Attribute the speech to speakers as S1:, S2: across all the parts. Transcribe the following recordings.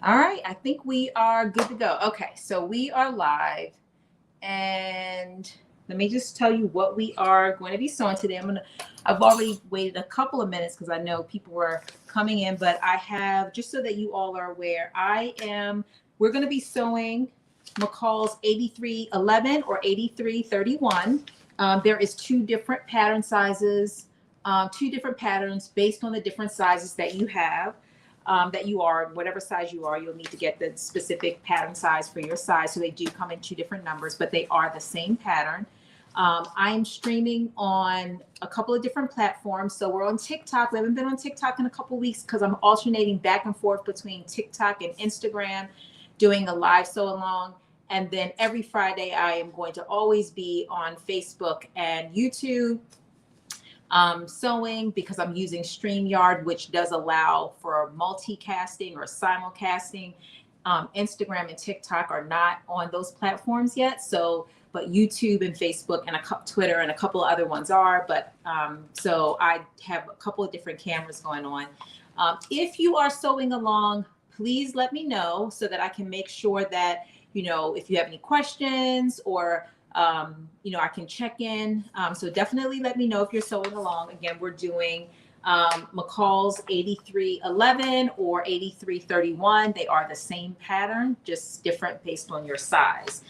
S1: All right, I think we are good to go. Okay, so we are live, and let me just tell you what we are going to be sewing today. I've already waited a couple of minutes because I know people were coming in, but I have, just so that you all are aware, we're going to be sewing McCall's 8311 or 8331. There is two different pattern sizes, two different patterns based on the different sizes that you have. That you are, whatever size you are, you'll need to get the specific pattern size for your size. So they do come in two different numbers, but they are the same pattern. I'm streaming on a couple of different platforms. So we're on TikTok. We haven't been on TikTok in a couple of weeks because I'm alternating back and forth between TikTok and Instagram, doing a live sew along. And then every Friday, I am going to always be on Facebook and YouTube sewing, because I'm using StreamYard, which does allow for multicasting or simulcasting. Instagram and TikTok are not on those platforms yet. So, but YouTube and Facebook and Twitter and a couple of other ones are. But so I have a couple of different cameras going on. If you are sewing along, please let me know so that I can make sure that, if you have any questions or I can check in. So definitely let me know if you're sewing along. Again, we're doing McCall's 8311 or 8331. They are the same pattern, just different based on your size.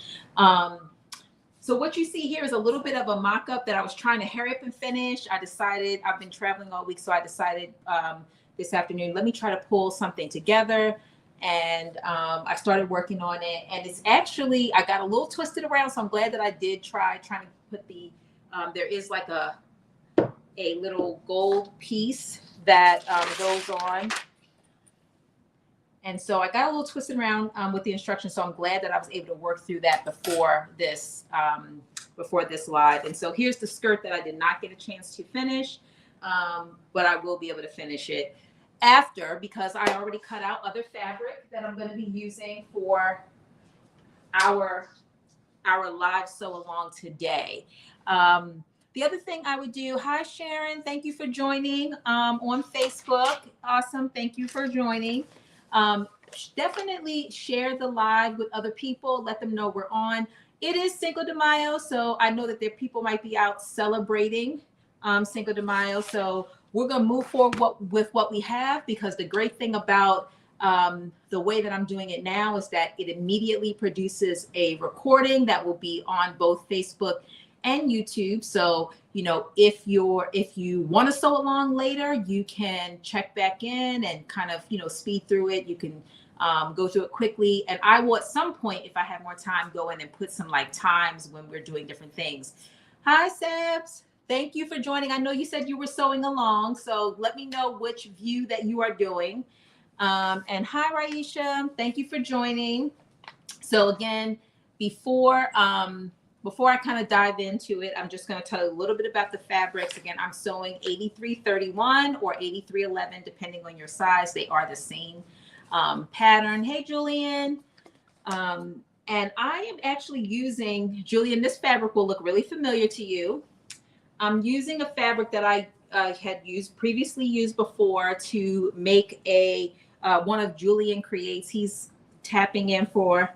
S1: So what you see here is a little bit of a mock-up that I was trying to hurry up and finish. I've been traveling all week, so I decided this afternoon, let me try to pull something together. And I started working on it, and it's actually, I got a little twisted around, so I'm glad that I did trying to put there is like a little gold piece that goes on. And so I got a little twisted around with the instructions, so I'm glad that I was able to work through that before this live. And so here's the skirt that I did not get a chance to finish, but I will be able to finish it after, because I already cut out other fabric that I'm going to be using for our live sew along today. The other thing I would do, hi Sharon, thank you for joining on Facebook. Awesome, thank you for joining. Definitely share the live with other people, let them know we're on. It is Cinco de Mayo, so I know that people might be out celebrating Cinco de Mayo, so we're going to move forward with what we have, because the great thing about the way that I'm doing it now is that it immediately produces a recording that will be on both Facebook and YouTube. So, if you want to sew along later, you can check back in and kind of, speed through it. You can go through it quickly. And I will, at some point, if I have more time, go in and put some like times when we're doing different things. Hi, Sebs. Thank you for joining. I know you said you were sewing along, so let me know which view that you are doing. And hi, Raisha. Thank you for joining. So again, before I kind of dive into it, I'm just going to tell you a little bit about the fabrics. Again, I'm sewing 8331 or 8311, depending on your size. They are the same pattern. Hey, Julian. And I am actually using, Julian, this fabric will look really familiar to you. I'm using a fabric that I had previously used before to make one of Julian Creates. He's tapping in for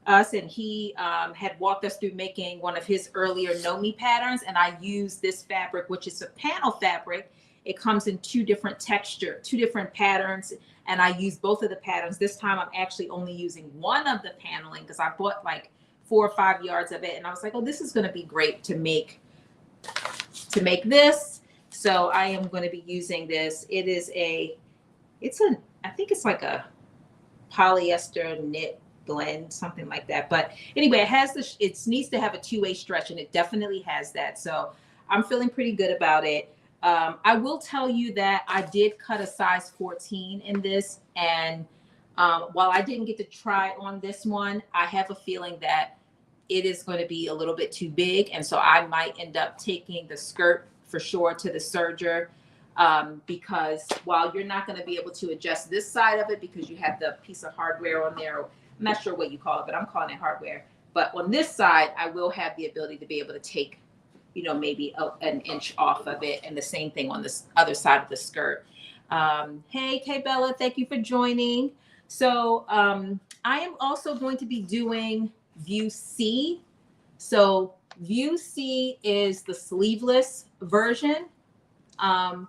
S1: us, and he had walked us through making one of his earlier Nomi patterns, and I used this fabric, which is a panel fabric. It comes in two different patterns, and I use both of the patterns. This time I'm actually only using one of the paneling because I bought like 4 or 5 yards of it, and I was like, oh, this is going to be great to make this. So I am going to be using this. I think it's like a polyester knit blend, something like that. But anyway, it needs to have a 2-way stretch, and it definitely has that. So I'm feeling pretty good about it. I will tell you that I did cut a size 14 in this, and while I didn't get to try on this one, I have a feeling that it is going to be a little bit too big, and so I might end up taking the skirt for sure to the serger, because while you're not going to be able to adjust this side of it because you have the piece of hardware on there, I'm not sure what you call it, but I'm calling it hardware. But on this side, I will have the ability to be able to take, maybe an inch off of it, and the same thing on this other side of the skirt. Hey, Kay Bella, thank you for joining. So I am also going to be doing view C. So view C is the sleeveless version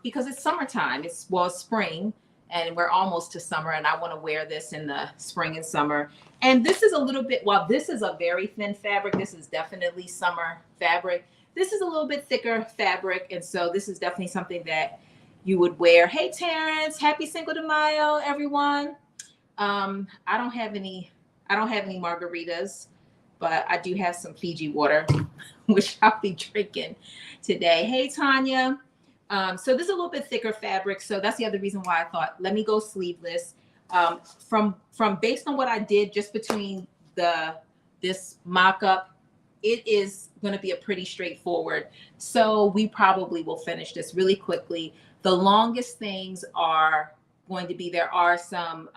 S1: because it's summertime. It's spring, and we're almost to summer, and I want to wear this in the spring and summer. And this is a little bit, while this is a very thin fabric, this is definitely summer fabric. This is a little bit thicker fabric, and so this is definitely something that you would wear. Hey, Terrence, happy Cinco de Mayo, everyone. I don't have any margaritas, but I do have some Fiji water, which I'll be drinking today. Hey, Tanya. So this is a little bit thicker fabric. So that's the other reason why I thought, let me go sleeveless. From based on what I did just between this mock-up, it is going to be a pretty straightforward. So we probably will finish this really quickly. The longest things are going to be, there are some,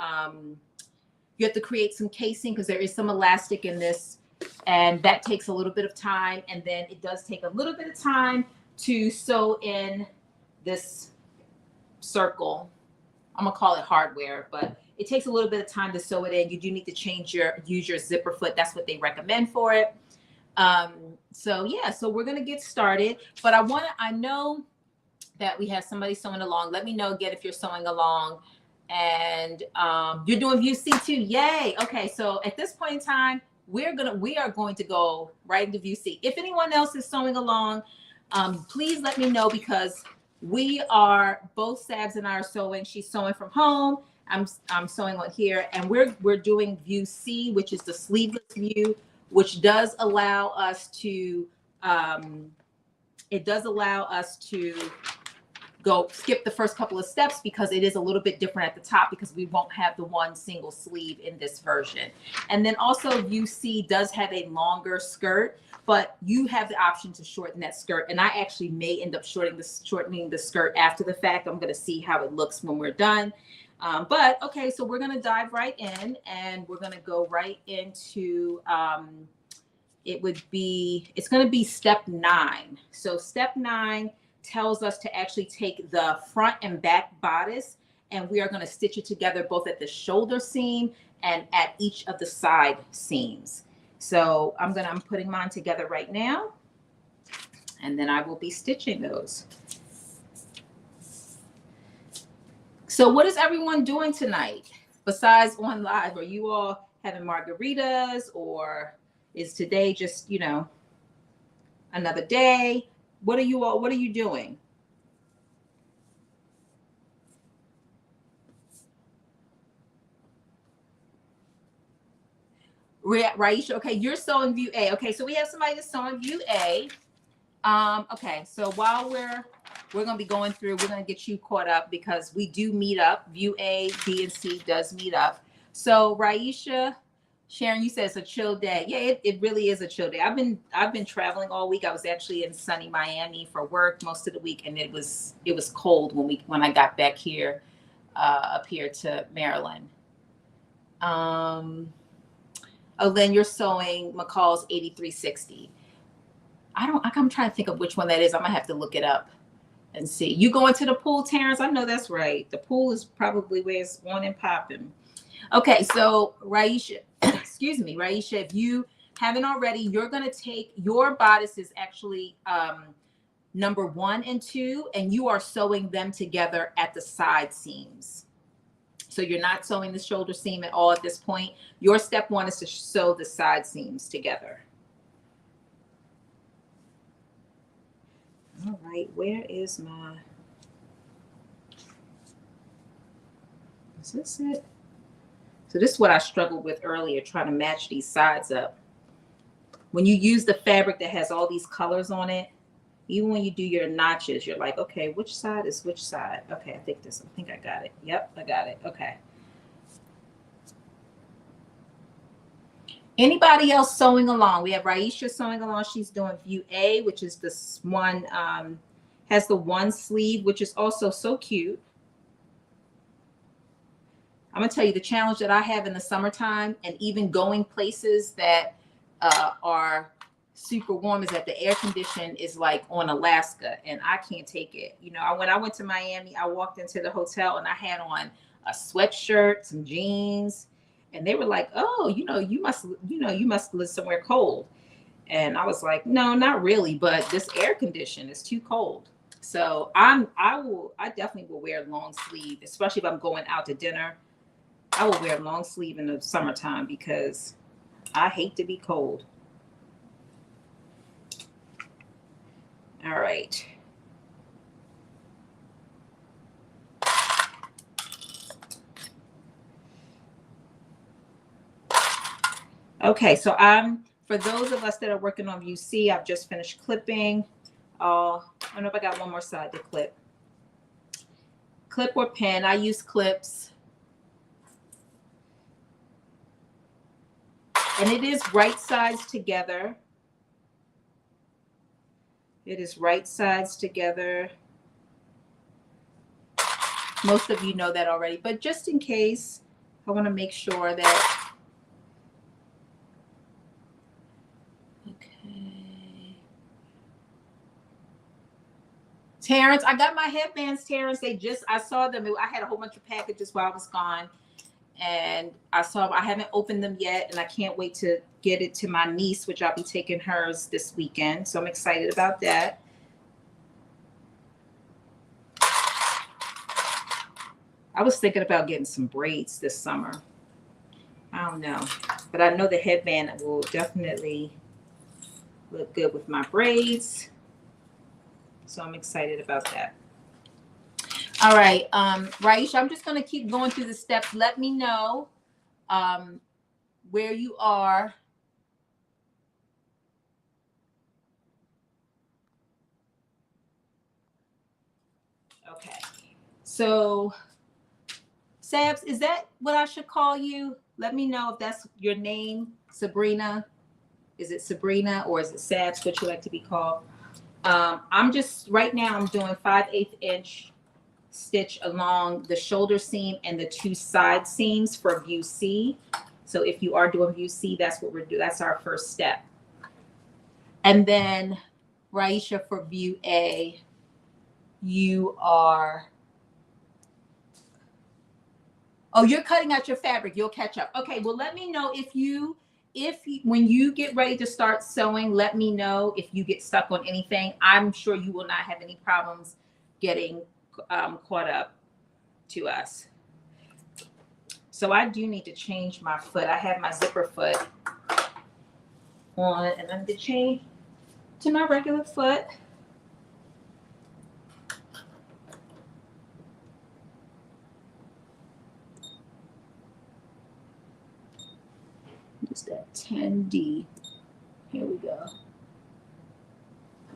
S1: you have to create some casing because there is some elastic in this, and that takes a little bit of time. And then it does take a little bit of time to sew in this circle. I'm gonna call it hardware, but it takes a little bit of time to sew it in. You do need to use your zipper foot. That's what they recommend for it. So yeah, so we're gonna get started. But I know that we have somebody sewing along. Let me know again if you're sewing along. And you're doing view C too. Yay. Okay, so at this point in time, we are going to go right into view C. If anyone else is sewing along, please let me know, because we are, both Sabs and I are sewing. She's sewing from home. I'm sewing on here, and we're doing view C, which is the sleeveless view, which does allow us to go skip the first couple of steps, because it is a little bit different at the top, because we won't have the one single sleeve in this version. And then also view C does have a longer skirt, but you have the option to shorten that skirt. And I actually may end up shortening the skirt after the fact. I'm going to see how it looks when we're done. But okay, so we're going to dive right in, and we're going to go right into, it's going to be step 9. So step 9 tells us to actually take the front and back bodice, and we are going to stitch it together both at the shoulder seam and at each of the side seams. So I'm putting mine together right now, and then I will be stitching those. So what is everyone doing tonight besides on live? Are you all having margaritas, or is today just, another day? What are you doing? Raisha, okay, you're sewing view A. Okay, so we have somebody that's sewing view A. Okay, so while we're gonna be going through, we're gonna get you caught up, because we do meet up. View A, B, and C does meet up. So Raisha, Sharon, you said it's a chill day. Yeah, it really is a chill day. I've been traveling all week. I was actually in sunny Miami for work most of the week, and it was cold when I got back here, up here to Maryland. Oh, then you're sewing McCalls 8360. I'm trying to think of which one that is. I'm gonna have to look it up and see. You going to the pool, Terrence? I know that's right. The pool is probably where it's on and popping. Okay, so Raisha, excuse me, Raisha, if you haven't already, you're gonna take your bodices, actually number 1 and 2, and you are sewing them together at the side seams. So you're not sewing the shoulder seam at all at this point. Your step 1 is to sew the side seams together. All right, where is my, is this it? So this is what I struggled with earlier, trying to match these sides up. When you use the fabric that has all these colors on it, even when you do your notches, you're like, okay, which side is which side? Okay, I think I got it. Yep, I got it. Okay. Anybody else sewing along? We have Raisha sewing along. She's doing view A, which is this one, has the one sleeve, which is also so cute. I'm gonna tell you the challenge that I have in the summertime, and even going places that are super warm is that the air condition is like on Alaska, and I can't take it. You know, when I went to Miami, I walked into the hotel and I had on a sweatshirt, some jeans, and they were like, "Oh, you must live somewhere cold." And I was like, "No, not really, but this air condition is too cold." So I definitely will wear long sleeve, especially if I'm going out to dinner. I will wear long sleeve in the summertime because I hate to be cold. All right. Okay, so for those of us that are working on VUC, I've just finished clipping. I don't know if I got one more side to clip. Clip or pen, I use clips. And it is right sides together. It is right sides together. Most of you know that already, but just in case, I want to make sure that. Okay. Terrence, I got my headbands, Terrence. I saw them. I had a whole bunch of packages while I was gone. And I haven't opened them yet, and I can't wait to get it to my niece, which I'll be taking hers this weekend. So I'm excited about that. I was thinking about getting some braids this summer. I don't know, but I know the headband will definitely look good with my braids. So I'm excited about that. All right, Raisha, I'm just going to keep going through the steps. Let me know where you are. Okay, so Sabs, is that what I should call you? Let me know if that's your name, Sabrina. Is it Sabrina or is it Sabs, what you like to be called? I'm just, right now I'm doing 5/8 inch stitch along the shoulder seam and the two side seams for view C. So if you are doing view C, that's what we're doing. That's our first step. And then Raisha, for view A, you are, oh, you're cutting out your fabric. You'll catch up. Okay, well, let me know when you get ready to start sewing, let me know if you get stuck on anything. I'm sure you will not have any problems getting caught up to us. So I do need to change my foot. I have my zipper foot on, and I need to change to my regular foot. Just that 10D. Here we go.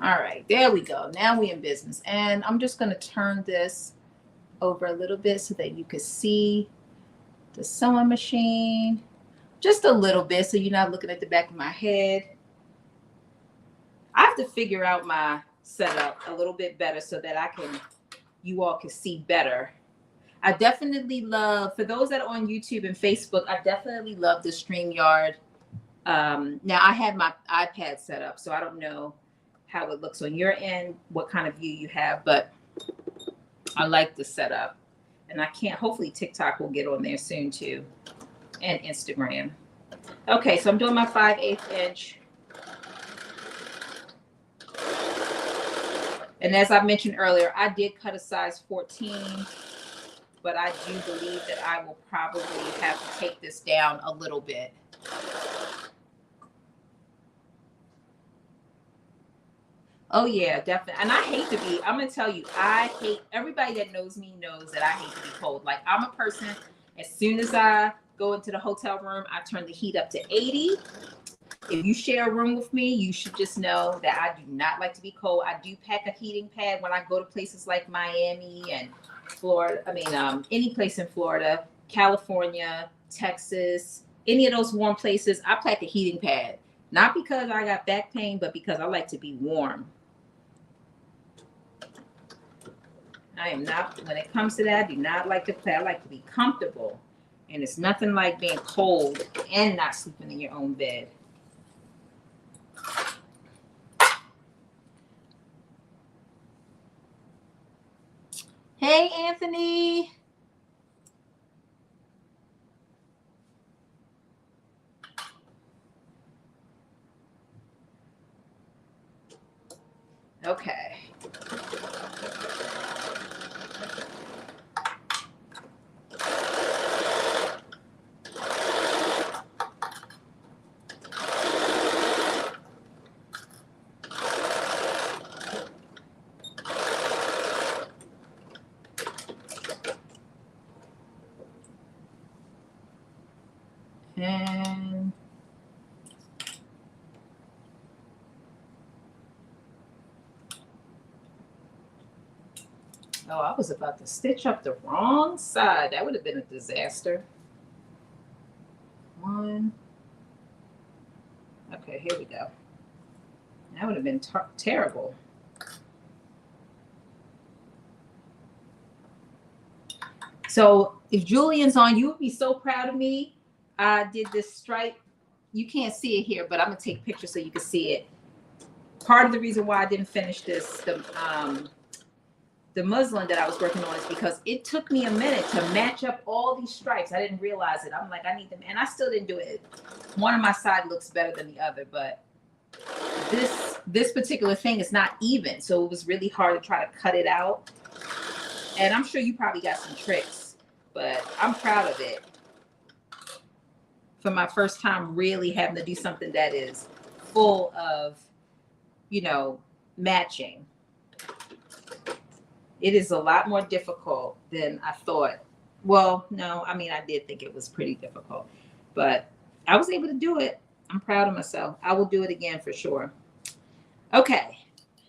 S1: All right, there we go. Now we're in business. And I'm just going to turn this over a little bit so that you can see the sewing machine. Just a little bit so you're not looking at the back of my head. I have to figure out my setup a little bit better so that you all can see better. I definitely love, for those that are on YouTube and Facebook, I definitely love the StreamYard. Now I have my iPad set up, so I don't know how it looks on your end, what kind of view you have, but I like the setup. And hopefully TikTok will get on there soon too, and Instagram. Okay, so I'm doing my 5/8 inch. And as I mentioned earlier, I did cut a size 14, but I do believe that I will probably have to take this down a little bit. Oh yeah, definitely. And I hate to be, I'm going to tell you, everybody that knows me knows that I hate to be cold. Like, I'm a person, as soon as I go into the hotel room, I turn the heat up to 80. If you share a room with me, you should just know that I do not like to be cold. I do pack a heating pad when I go to places like Miami and Florida. I mean, any place in Florida, California, Texas, any of those warm places, I pack a heating pad. Not because I got back pain, but because I like to be warm. I am not, when it comes to that, I do not like to play. I like to be comfortable. And it's nothing like being cold and not sleeping in your own bed. Hey, Anthony. Okay. And oh, I was about to stitch up the wrong side. That would have been a disaster. One. Okay, here we go. That would have been terrible. So if Julian's on, you would be so proud of me. I did this stripe. You can't see it here, but I'm gonna take pictures so you can see it. Part of the reason why I didn't finish this, the muslin that I was working on, is because it took me a minute to match up all these stripes. I didn't realize it. I'm like, I need them, and I still didn't do it. One of my side looks better than the other, but this particular thing is not even, so it was really hard to try to cut it out. And I'm sure you probably got some tricks, but I'm proud of it for my first time really having to do something that is full of, you know, matching. It is a lot more difficult than I thought. Well, no, I mean, I did think it was pretty difficult, but I was able to do it. I'm proud of myself. I will do it again for sure. Okay,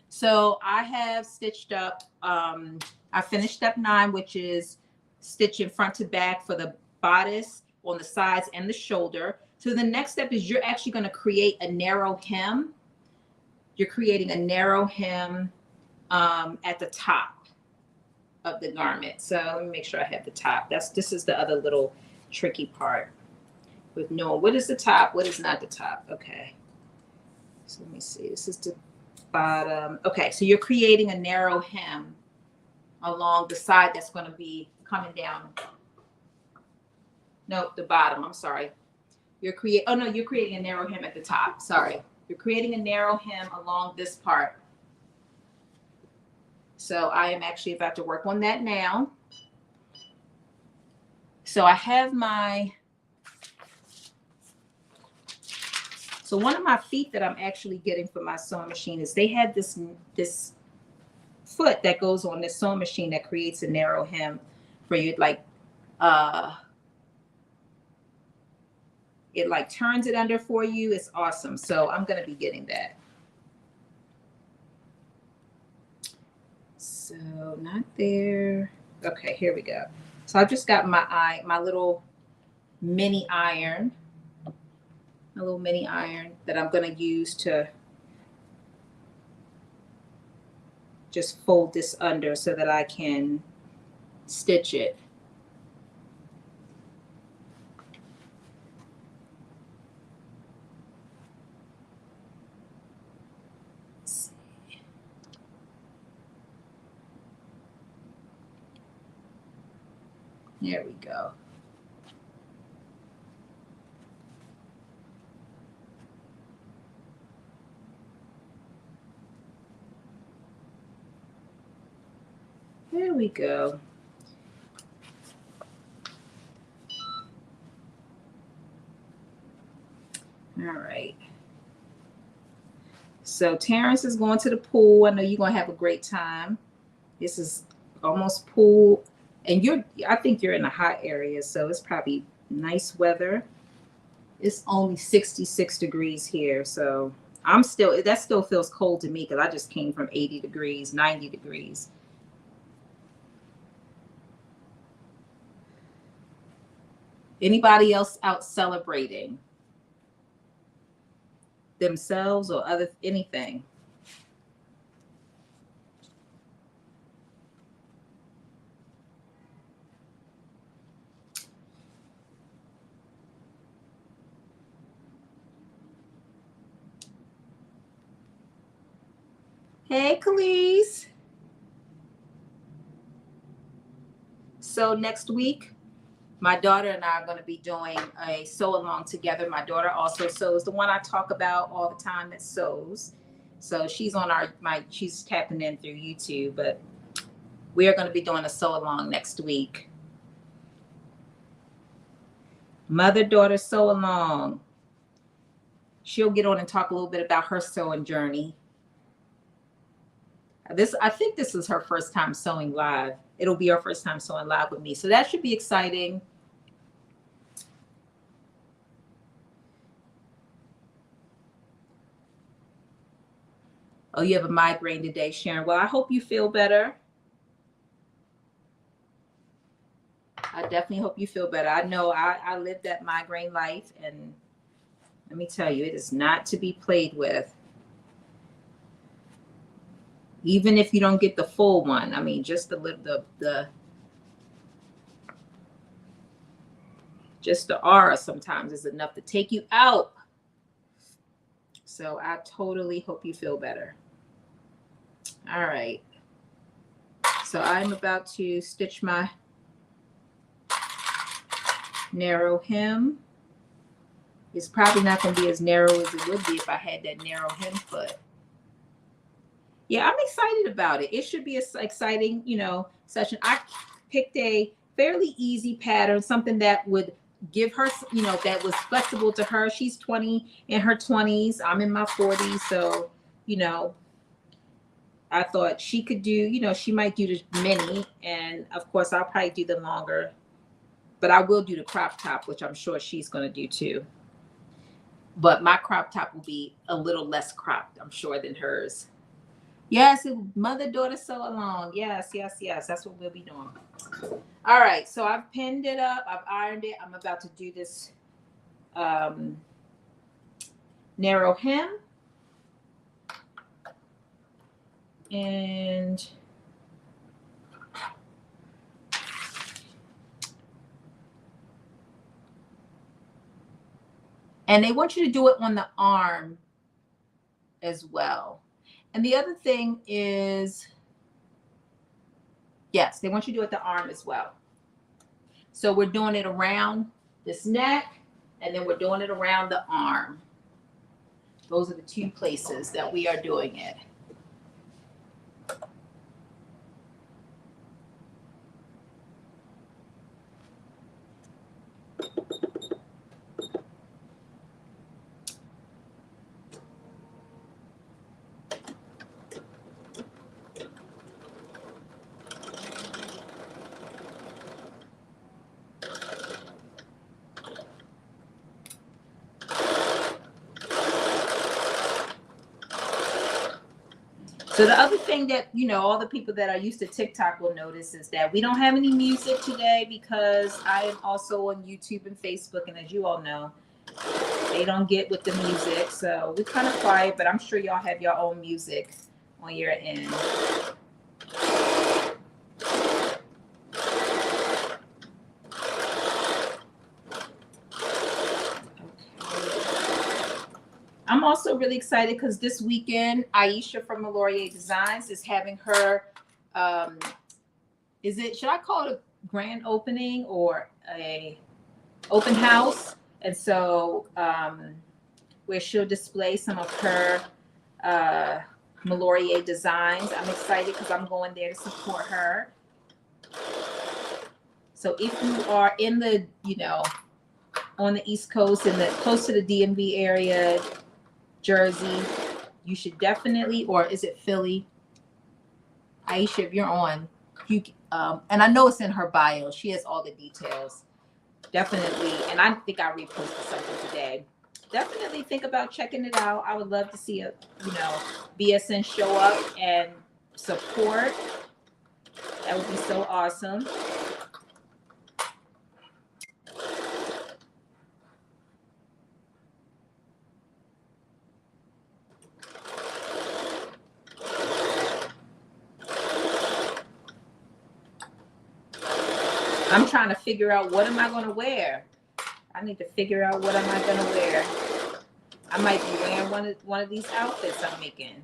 S1: so I have stitched up, I finished step 9, which is stitching front to back for the bodice on the sides and the shoulder. So the next step is you're actually going to create a narrow hem. You're creating a narrow hem at the top of the garment. So let me make sure I have the top. This is the other little tricky part with knowing what is the top, what is not the top. Okay. So let me see. This is the bottom. Okay, so you're creating a narrow hem along the side that's going to be coming down. No, the bottom. I'm sorry. You're creating a narrow hem at the top. Sorry. You're creating a narrow hem along this part. So I am actually about to work on that now. So I have so one of my feet that I'm actually getting for my sewing machine is they had this foot that goes on this sewing machine that creates a narrow hem for you, like it like turns it under for you. It's awesome. So I'm going to be getting that. So not there. Okay, here we go. So I've just got my little mini iron, that I'm going to use to just fold this under so that I can stitch it. There we go. There we go. All right. So Terrence is going to the pool. I know you're going to have a great time. This is almost pool. And I think you're in a hot area, so it's probably nice weather. It's only 66 degrees here, so that still feels cold to me because I just came from 80 degrees, 90 degrees. Anybody else out celebrating themselves or anything? Hey, Khalees. sew next week. My daughter and I are going to be doing a sew along together. My daughter also sews, the one I talk about all the time that sews. So she's on she's tapping in through YouTube, but we are going to be doing a sew along next week. Mother-daughter sew along. She'll get on and talk a little bit about her sewing journey. I think this is her first time sewing live. It'll be her first time sewing live with me. So that should be exciting. Oh, you have a migraine today, Sharon. Well, I hope you feel better. I definitely hope you feel better. I know I lived that migraine life, and let me tell you, it is not to be played with. Even if you don't get the full one, I mean, just the aura sometimes is enough to take you out. So I totally hope you feel better. All right. So I'm about to stitch my narrow hem. It's probably not going to be as narrow as it would be if I had that narrow hem foot. Yeah, I'm excited about it. It should be an exciting, session. I picked a fairly easy pattern, something that would give her, that was flexible to her. She's in her 20s. I'm in my 40s. So, I thought she could do, she might do the mini. And of course, I'll probably do the longer. But I will do the crop top, which I'm sure she's going to do too. But my crop top will be a little less cropped, I'm sure, than hers. Yes, mother-daughter sew along. Yes. That's what we'll be doing. All right. So I've pinned it up. I've ironed it. I'm about to do this narrow hem. And they want you to do it on the arm as well. And the other thing is, yes, they want you to do it the arm as well. So we're doing it around this neck, and then we're doing it around the arm. Those are the two places that we are doing it. So the other thing that, all the people that are used to TikTok will notice is that we don't have any music today because I am also on YouTube and Facebook. And as you all know, they don't get with the music. So we're kind of quiet, but I'm sure y'all have your own music on your end. I'm also really excited because this weekend, Aisha from Laurier Designs is having her, should I call it a grand opening or a open house? And so where she'll display some of her Laurier designs. I'm excited because I'm going there to support her. So if you are in the, on the East Coast and close to the DMV area, Jersey, you should definitely, or is it Philly? Aisha, if you're on, and I know it's in her bio. She has all the details. Definitely, and I think I reposted something today. Definitely think about checking it out. I would love to see BSN show up and support. That would be so awesome. I'm trying to figure out what am I going to wear. I need to figure out what am I going to wear. I might be wearing one of these outfits I'm making.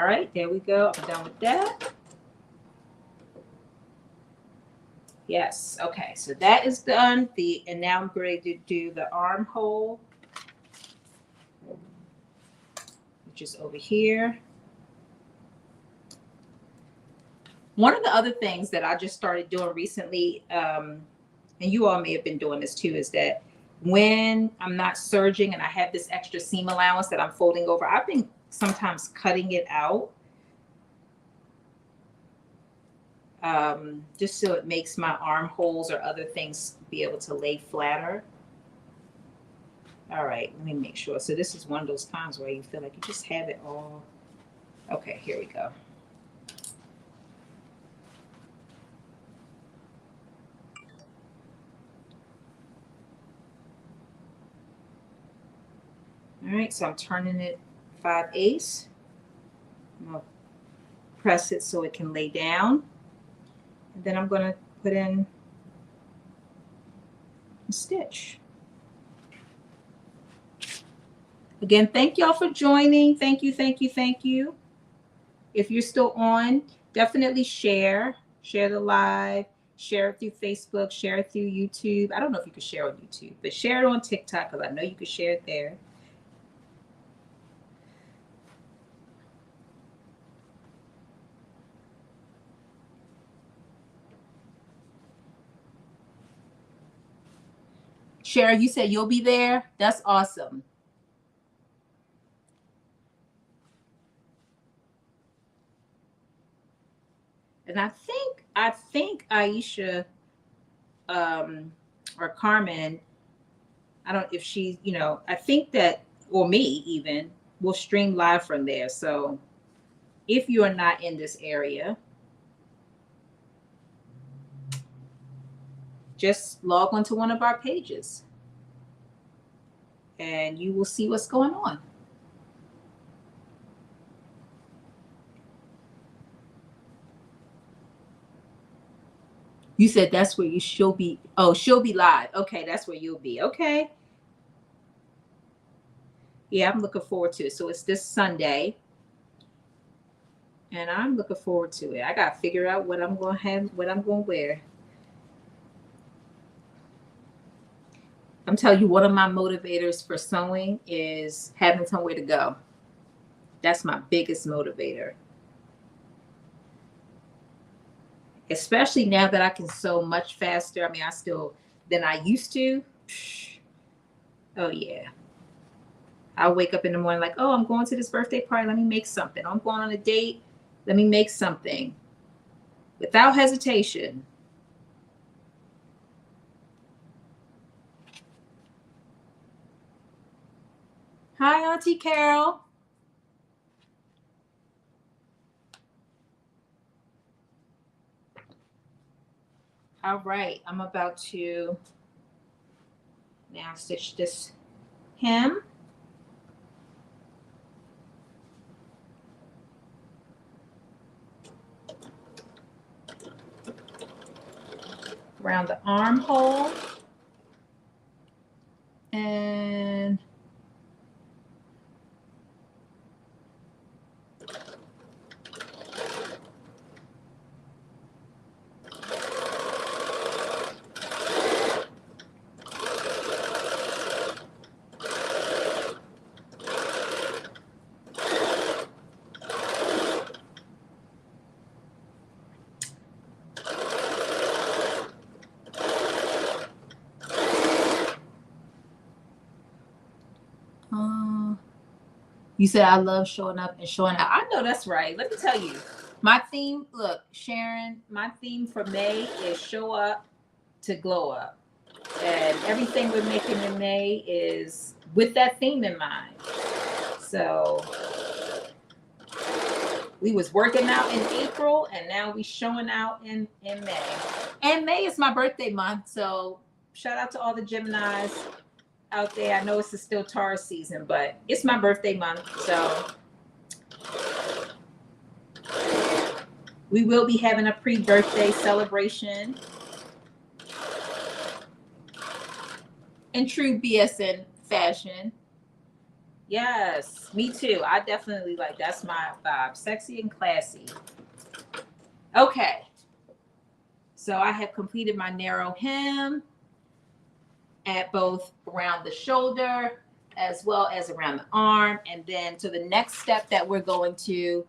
S1: All right, there we go. I'm done with that. Yes, okay, so that is done. And now I'm ready to do the armhole, which is over here. One of the other things that I just started doing recently, and you all may have been doing this too, is that when I'm not serging and I have this extra seam allowance that I'm folding over, I've been sometimes cutting it out, just so it makes my armholes or other things be able to lay flatter. All right, let me make sure. So this is one of those times where you feel like you just have it all. Okay, here we go. All right, so I'm turning it 5/8. I'm gonna press it so it can lay down. And then I'm gonna put in a stitch. Again, thank y'all for joining. Thank you, thank you, thank you. If you're still on, definitely share the live, share it through Facebook, share it through YouTube. I don't know if you can share on YouTube, but share it on TikTok because I know you can share it there. Sharon, you said you'll be there. That's awesome. And I think Aisha or Carmen, I don't if she, I think that, or me even, will stream live from there. So if you are not in this area, just log onto one of our pages and you will see what's going on. You said that's where she'll be. Oh, she'll be live. Okay, that's where you'll be. Okay. Yeah, I'm looking forward to it. So it's this Sunday. And I'm looking forward to it. I got to figure out what I'm going to have, what I'm going to wear. I'm telling you, one of my motivators for sewing is having somewhere to go. That's my biggest motivator. Especially now that I can sew much faster. I mean, I still than I used to. Oh yeah. I wake up in the morning like, oh, I'm going to this birthday party. Let me make something. I'm going on a date. Let me make something. Without hesitation. Hi, Auntie Carol. All right, I'm about to now stitch this hem. Around the armhole. And you said I love showing up and showing out. I know that's right. Let me tell you, my theme, look, Sharon, my theme for May is show up to glow up. And everything we're making in May is with that theme in mind. So we was working out in April and now we showing out in May. And May is my birthday month. So shout out to all the Geminis out there. I know it's still Taurus season, but it's my birthday month. So we will be having a pre-birthday celebration in true BSN fashion. Yes, me too. I definitely like, that's my vibe. Sexy and classy. Okay. So I have completed my narrow hem at both around the shoulder as well as around the arm. And then to the next step that we're going to,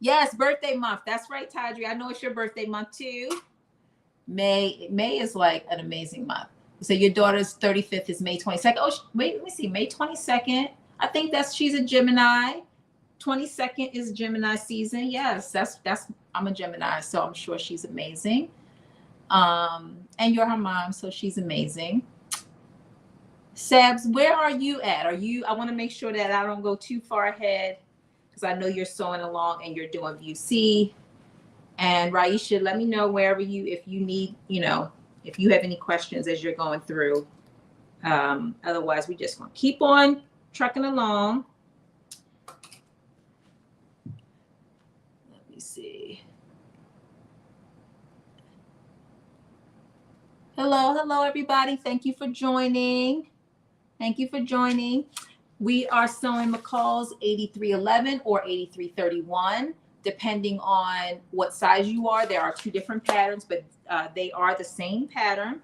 S1: yes, birthday month. That's right, Tadri. I know it's your birthday month too. May is like an amazing month. So your daughter's 35th is May 22nd. Oh, wait, let me see. May 22nd. I think she's a Gemini. 22nd is Gemini season. Yes, that's I'm a Gemini, so I'm sure she's amazing. And you're her mom, so she's amazing. Sabs, where are you at? I want to make sure that I don't go too far ahead because I know you're sewing along and you're doing view C. And Raisha, let me know wherever if you need, if you have any questions as you're going through. Otherwise, we just gonna keep on trucking along. Let me see. Hello, everybody. Thank you for joining. We are sewing McCalls 8311 or 8331, depending on what size you are. There are two different patterns, but they are the same pattern.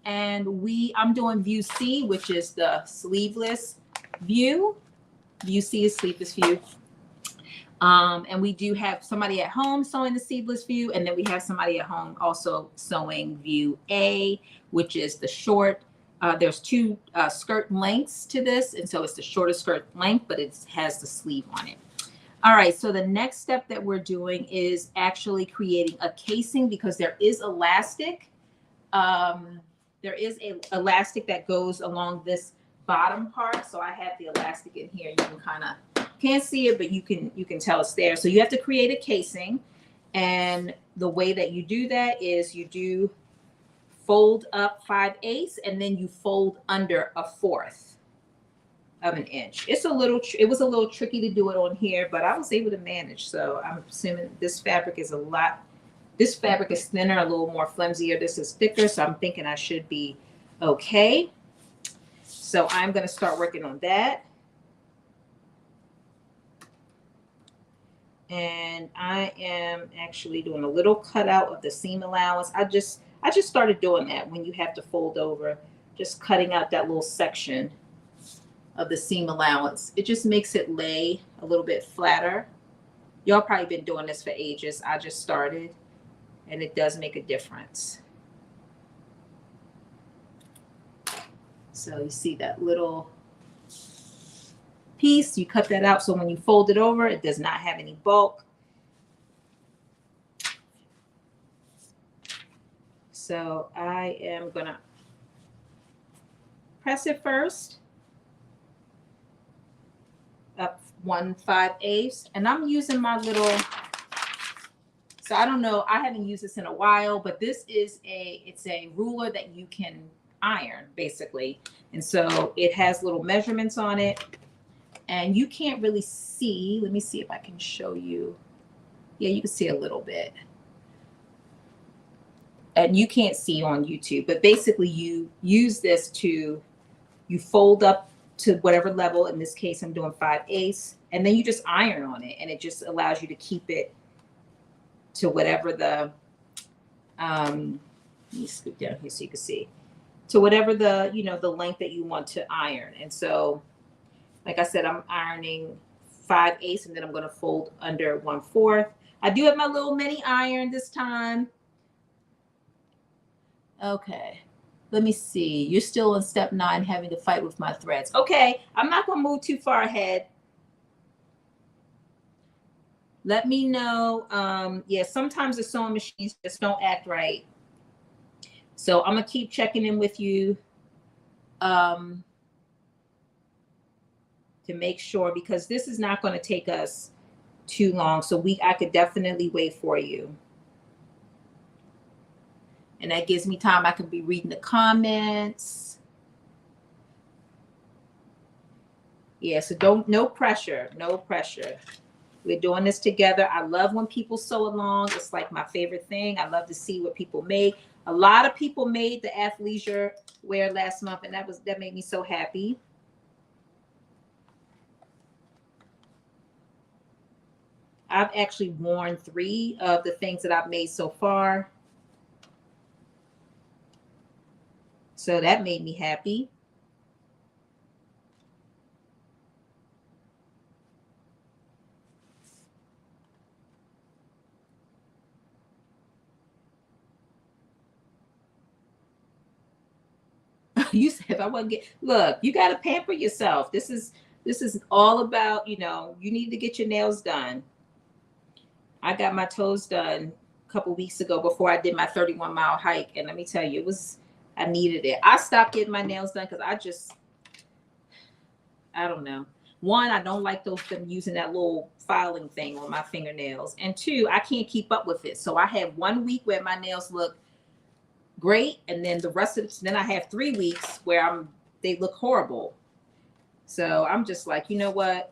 S1: And I'm doing view C, which is the sleeveless view. View C is sleeveless view. And we do have somebody at home sewing the sleeveless view, and then we have somebody at home also sewing view A, which is the short. There's two skirt lengths to this, and so it's the shortest skirt length, but it has the sleeve on it. All right, so the next step that we're doing is actually creating a casing because there is elastic. There is a elastic that goes along this bottom part. So I have the elastic in here. You can can't see it, but you can tell it's there. So you have to create a casing, and the way that you do that is you do fold up 5/8 and then you fold under 1/4 of an inch. It was a little tricky to do it on here, but I was able to manage. So I'm assuming this fabric is thinner, a little more flimsier. This is thicker, so I'm thinking I should be okay. So I'm going to start working on that. And I am actually doing a little cutout of the seam allowance. I just started doing that when you have to fold over, just cutting out that little section of the seam allowance. It just makes it lay a little bit flatter. Y'all probably been doing this for ages. I just started, and it does make a difference. So you see that little piece, you cut that out so when you fold it over, it does not have any bulk. So I am gonna press it first up 1/5/8, and I'm using my little, so I don't know, I haven't used this in a while, but this is it's a ruler that you can iron basically, and so it has little measurements on it. And you can't really see. Let me see if I can show you. Yeah, you can see a little bit. And you can't see on YouTube, but basically you use this you fold up to whatever level. In this case, I'm doing 5/8, and then you just iron on it, and it just allows you to keep it to whatever the, let me scoot down here so you can see, to whatever the, the length that you want to iron. And so, like I said, I'm ironing 5/8, and then I'm going to fold under 1/4. I do have my little mini iron this time. Okay, let me see. You're still in step 9, having to fight with my threads. Okay, I'm not going to move too far ahead. Let me know. Yeah, sometimes the sewing machines just don't act right. So I'm going to keep checking in with you. To make sure, because this is not going to take us too long. So I could definitely wait for you. And that gives me time. I can be reading the comments. Yeah, so no pressure. We're doing this together. I love when people sew along. It's like my favorite thing. I love to see what people make. A lot of people made the athleisure wear last month, and that made me so happy. I've actually worn 3 of the things that I've made so far. So that made me happy. You said if I wasn't get, look, you got to pamper yourself. This is all about, you know, you need to get your nails done. I got my toes done a couple weeks ago before I did my 31-mile hike, and let me tell you, I needed it. I stopped getting my nails done because I don't know. One, I don't like them using that little filing thing on my fingernails, and 2, I can't keep up with it. So I have 1 week where my nails look great, and then the rest of it, then I have 3 weeks where they look horrible. So I'm just like, you know what?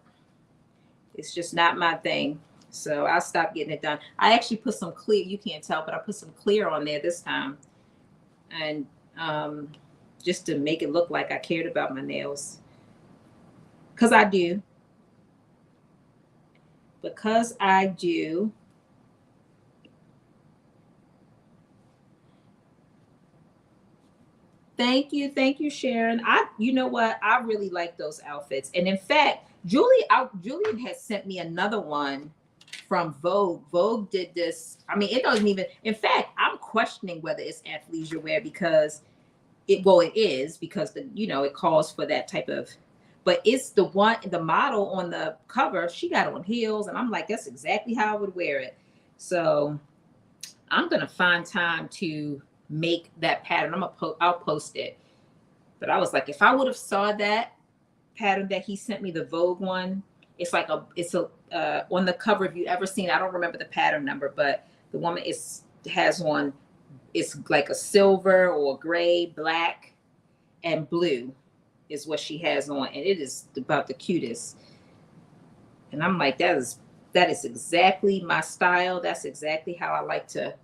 S1: It's just not my thing. So I stopped getting it done. I actually put some clear, you can't tell, but I put some clear on there this time. And just to make it look like I cared about my nails. Because I do. Because I do. Thank you, Sharon. You know what? I really like those outfits. And in fact, Julian has sent me another one from Vogue. Vogue did this. I mean, it doesn't even. In fact, I'm questioning whether it's athleisure wear because it is because it calls for that type of. But it's the model on the cover. She got on heels, and I'm like, that's exactly how I would wear it. So I'm gonna find time to make that pattern. I'll post it. But I was like, if I would have saw that pattern that he sent me, the Vogue one, it's on the cover. If you ever seen, I don't remember the pattern number, but the woman has on, it's like a silver or gray, black, and blue is what she has on, and it is about the cutest. And I'm like, that is exactly my style. That's exactly how I like to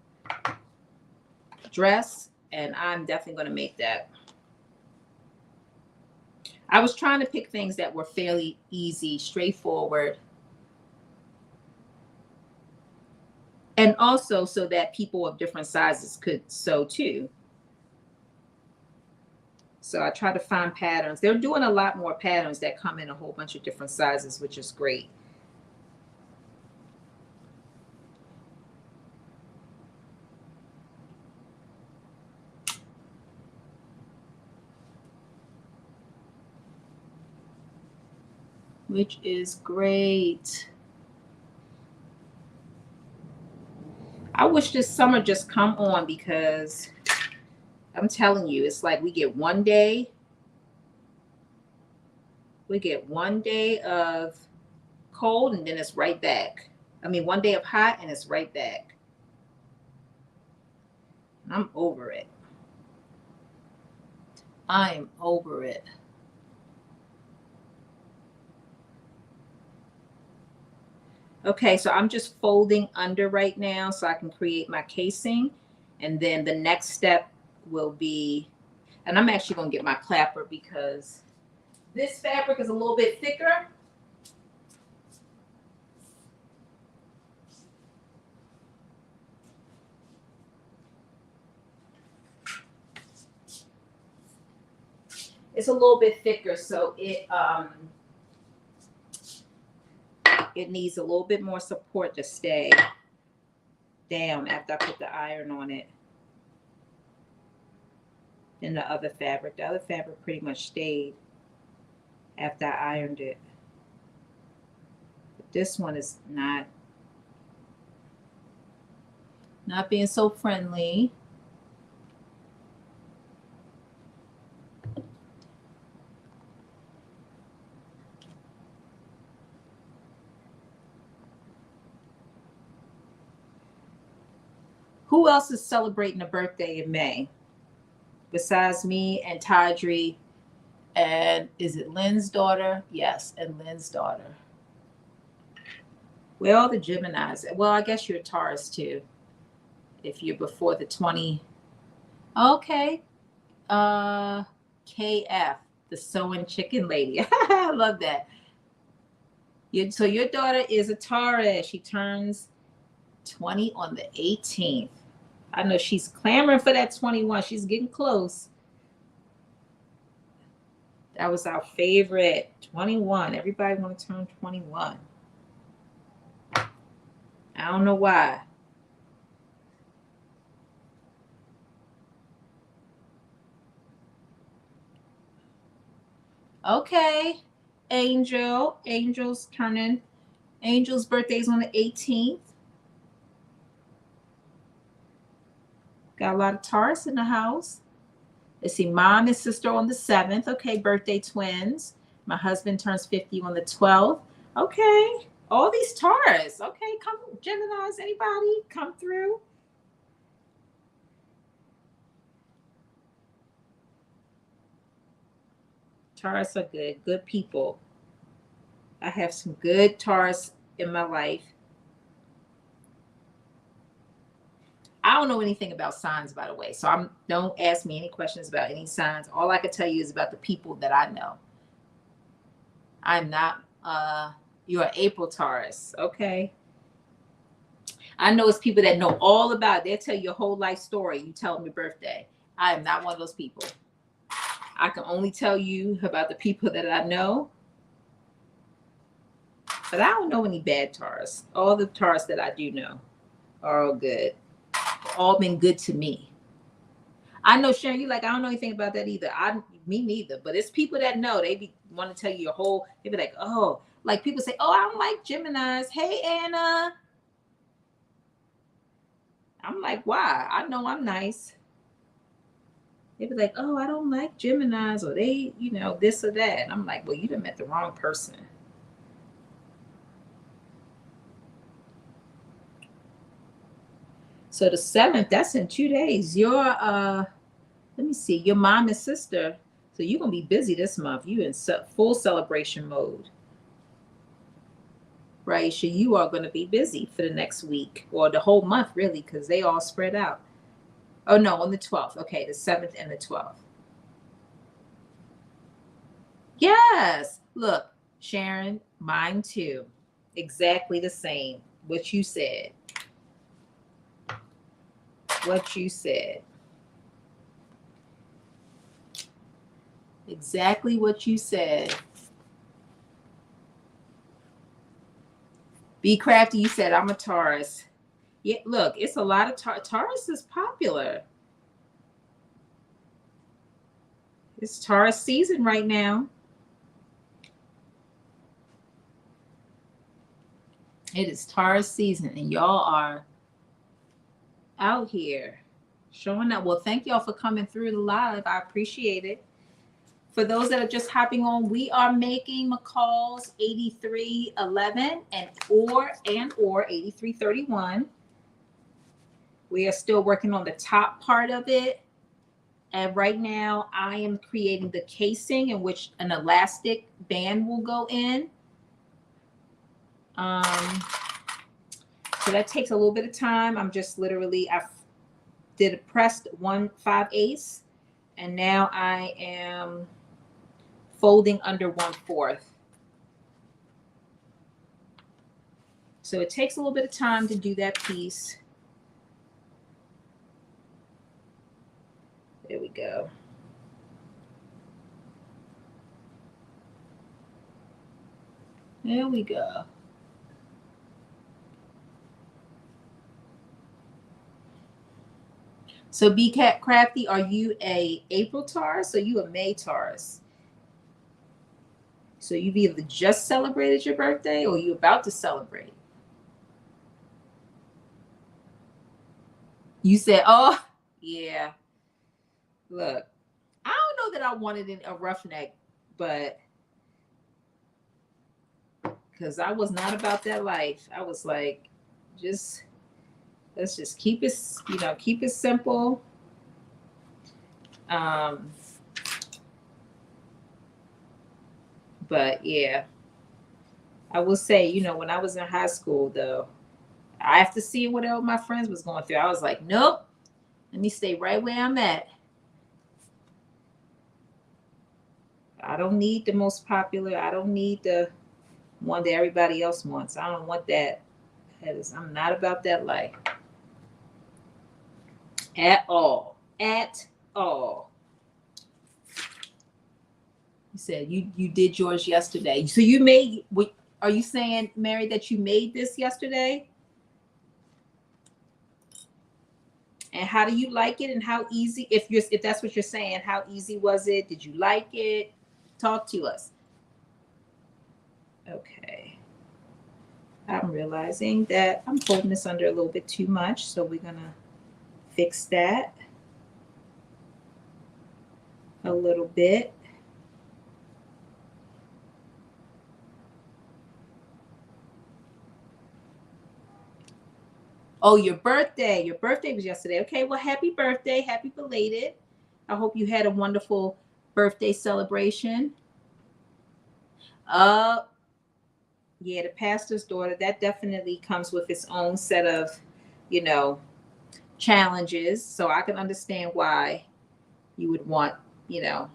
S1: dress, and I'm definitely going to make that. I was trying to pick things that were fairly easy, straightforward, and also so that people of different sizes could sew too. So I try to find patterns. They're doing a lot more patterns that come in a whole bunch of different sizes, which is great. Which is great. I wish this summer just come on because I'm telling you, it's like we get one day of cold and then it's right back. I mean, one day of hot and it's right back. I'm over it. I am over it. Okay, so I'm just folding under right now so I can create my casing. And then the next step will be, and I'm actually going to get my clapper because this fabric is a little bit thicker. It's a little bit thicker, so it needs a little bit more support to stay down after I put the iron on it than the other fabric. The other fabric pretty much stayed after I ironed it. But this one is not being so friendly. Who else is celebrating a birthday in May besides me and Tydri? And is it Lynn's daughter? Yes, and Lynn's daughter. Well, the Geminis. Well, I guess you're a Taurus too. If you're before the 20. Okay. KF, the sewing chicken lady. I love that. So your daughter is a Taurus. She turns 20 on the 18th. I know she's clamoring for that 21. She's getting close. That was our favorite, 21. Everybody want to turn 21. I don't know why. Okay, Angel's turning. Angel's birthday's on the 18th. Got a lot of Taurus in the house. Let's see, mom and sister on the 7th. Okay, birthday twins. My husband turns 50 on the 12th. Okay, all these Taurus. Okay, come, Geminis, anybody come through? Taurus are good people. I have some good Taurus in my life. I don't know anything about signs, by the way. So don't ask me any questions about any signs. All I can tell you is about the people that I know. I'm not you're an April Taurus, okay? I know it's people that know all about it. They'll tell you your whole life story. You tell them your birthday. I am not one of those people. I can only tell you about the people that I know. But I don't know any bad Taurus. All the Taurus that I do know are all good. All been good to me. I know, Sharon, you like, I don't know anything about that either. Me neither. But it's people that know. They want to tell you your whole, they be like, oh, like people say, oh, I don't like Geminis. Hey, Anna. I'm like, why? I know I'm nice. They be like, oh, I don't like Geminis, or they, this or that. And I'm like, well, you done met the wrong person. So the 7th, that's in 2 days. Your let me see, your mom and sister. So you're gonna be busy this month. You in full celebration mode. Right? So you are gonna be busy for the next week or the whole month, really, because they all spread out. Oh no, on the 12th. Okay, the 7th and the 12th. Yes. Look, Sharon, mine too. Exactly the same. What you said. What you said. Exactly what you said. Be crafty. You said I'm a Taurus. Yeah, look, it's a lot of Taurus is popular. It's Taurus season right now. It is Taurus season, and y'all are out here showing up. Well, thank y'all for coming through the live. I appreciate it. For those that are just hopping on, we are making McCalls 8311 and or 8331. We are still working on the top part of it. And right now I am creating the casing in which an elastic band will go in. So that takes a little bit of time. I'm just literally, I did a pressed 1/5/8, and now I am folding under 1/4. So it takes a little bit of time to do that piece. There we go. There we go. So Be Crafty, are you a April Taurus or you a May Taurus? So you've either just celebrated your birthday or you about to celebrate. You said, oh, yeah. Look, I don't know that I wanted a roughneck, but because I was not about that life. I was like, let's just keep it, keep it simple. But yeah, I will say, when I was in high school, though, after seeing what all my friends was going through, I was like, nope, let me stay right where I'm at. I don't need the most popular. I don't need the one that everybody else wants. I don't want that. I'm not about that life at all. At all. You said you did yours yesterday. So you made. Are you saying, Mary, that you made this yesterday? And how do you like it? And how easy? If that's what you're saying, how easy was it? Did you like it? Talk to us. Okay. I'm realizing that I'm holding this under a little bit too much, so we're gonna fix that a little bit. Oh, your birthday. Your birthday was yesterday. Okay, well, happy birthday. Happy belated. I hope you had a wonderful birthday celebration. Yeah, the pastor's daughter, that definitely comes with its own set of, you know, challenges. So I can understand why you would want, you know,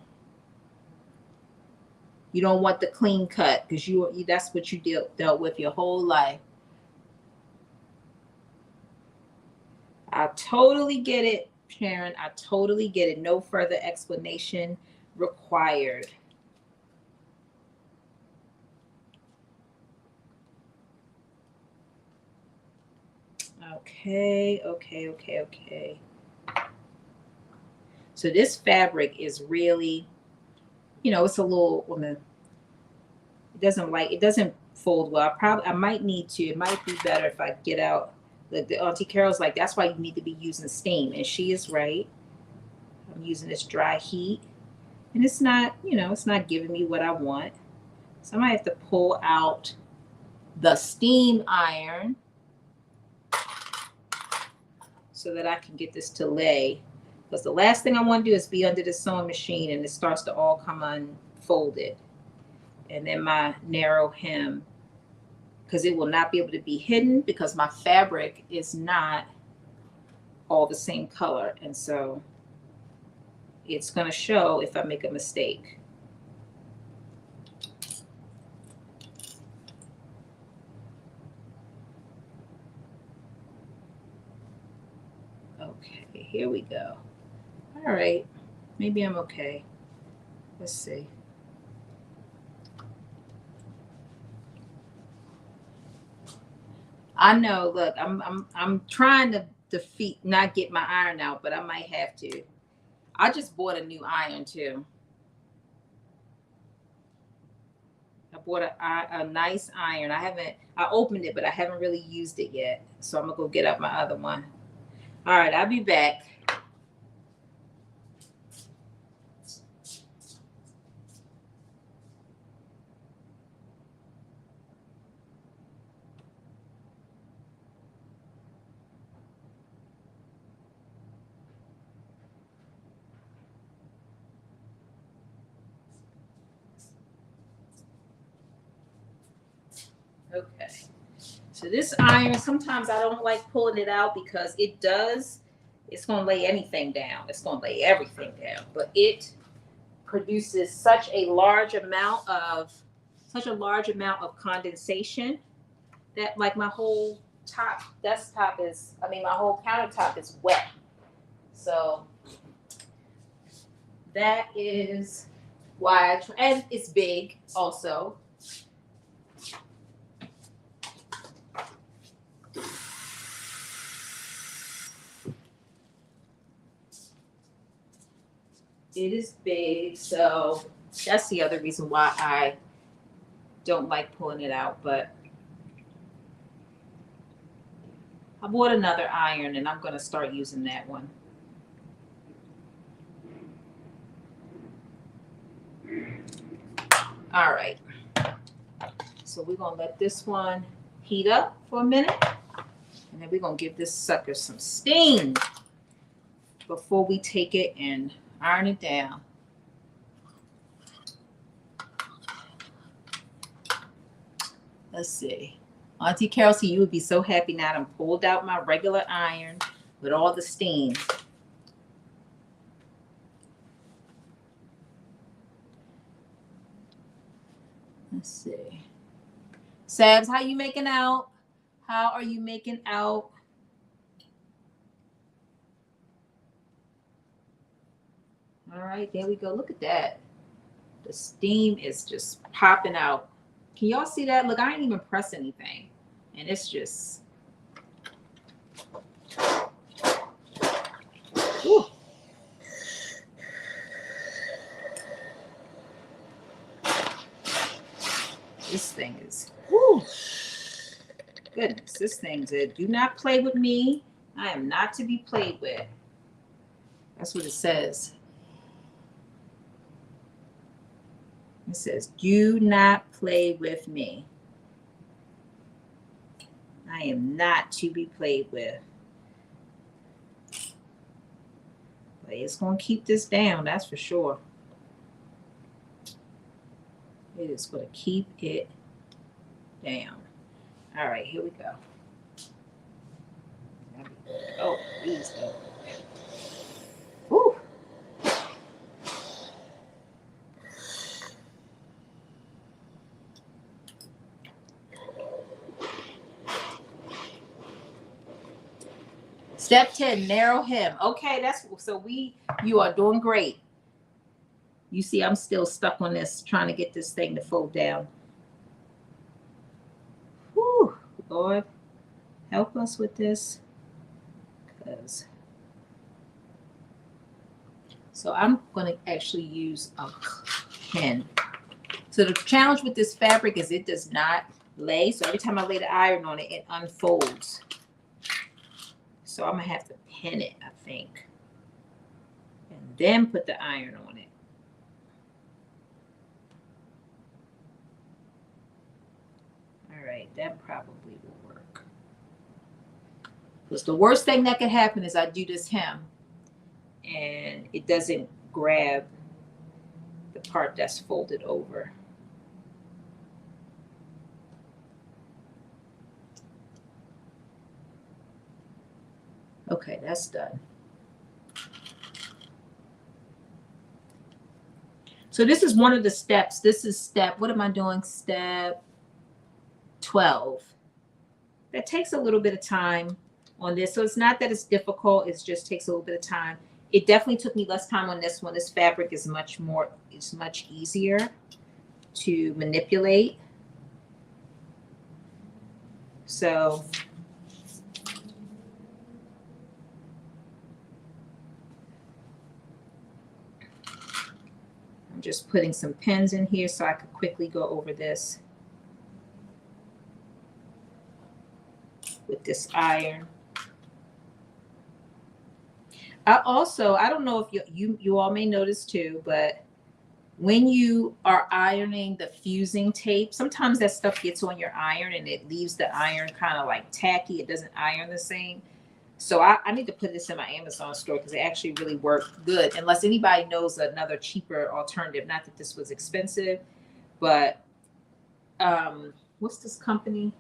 S1: you don't want the clean cut because you that's what you dealt with your whole life. I totally get it, Sharon. I totally get it. No further explanation required. Okay. So this fabric is really, it's a little it doesn't fold well. I might need to. It might be better if I get out. The Auntie Carol's like, that's why you need to be using steam, and she is right. I'm using this dry heat, and it's not, it's not giving me what I want. So I might have to pull out the steam iron so that I can get this to lay. Because the last thing I want to do is be under the sewing machine and it starts to all come unfolded. And then my narrow hem, because it will not be able to be hidden because my fabric is not all the same color. And so it's going to show if I make a mistake. Okay, here we go. All right, maybe I'm okay. Let's see. I know. Look, I'm trying to not get my iron out, but I might have to. I just bought a new iron too. I bought a nice iron. I opened it, but I haven't really used it yet. So I'm gonna go get out my other one. All right, I'll be back. Okay. So this iron, sometimes I don't like pulling it out because it's going to lay anything down. It's going to lay everything down. But it produces such a large amount of condensation that like my whole my whole countertop is wet. So that is why and it's big also. It is big, so that's the other reason why I don't like pulling it out. But I bought another iron and I'm going to start using that one. All right. So we're going to let this one heat up for a minute. And then we're going to give this sucker some steam before we take it and iron it down. Let's see. Auntie Carol, see, you would be so happy now. I pulled out my regular iron with all the steam. Let's see. Sabs, how you making out? How are you making out? All right, there we go. Look at that. The steam is just popping out. Can y'all see that? Look, I ain't even press anything. And it's just, whew. This thing is, whew. Goodness, this thing's it. Do not play with me. I am not to be played with. That's what it says. It says, do not play with me. I am not to be played with. But it's going to keep this down, that's for sure. It is going to keep it down. All right, here we go. Oh, please go. Woo. Step 10, narrow hem. Okay, that's so you are doing great. You see, I'm still stuck on this, trying to get this thing to fold down. Whew, Lord, help us with this. So I'm going to actually use a pen. So the challenge with this fabric is it does not lay. So every time I lay the iron on it, it unfolds. So I'm going to have to pin it, I think. And then put the iron on it. All right, that probably will work. Because the worst thing that could happen is I do this hem and it doesn't grab the part that's folded over. Okay, that's done. So this is one of the steps. This is step, what am I doing? Step 12. That takes a little bit of time on this. So it's not that it's difficult, it just takes a little bit of time. It definitely took me less time on this one. This fabric is much easier to manipulate. So I'm just putting some pins in here so I could quickly go over this with this iron. I don't know if you all may notice too, but when you are ironing the fusing tape, sometimes that stuff gets on your iron and it leaves the iron kind of like tacky. It doesn't iron the same. So I need to put this in my Amazon store because it actually really worked good. Unless anybody knows another cheaper alternative. Not that this was expensive, but what's this company?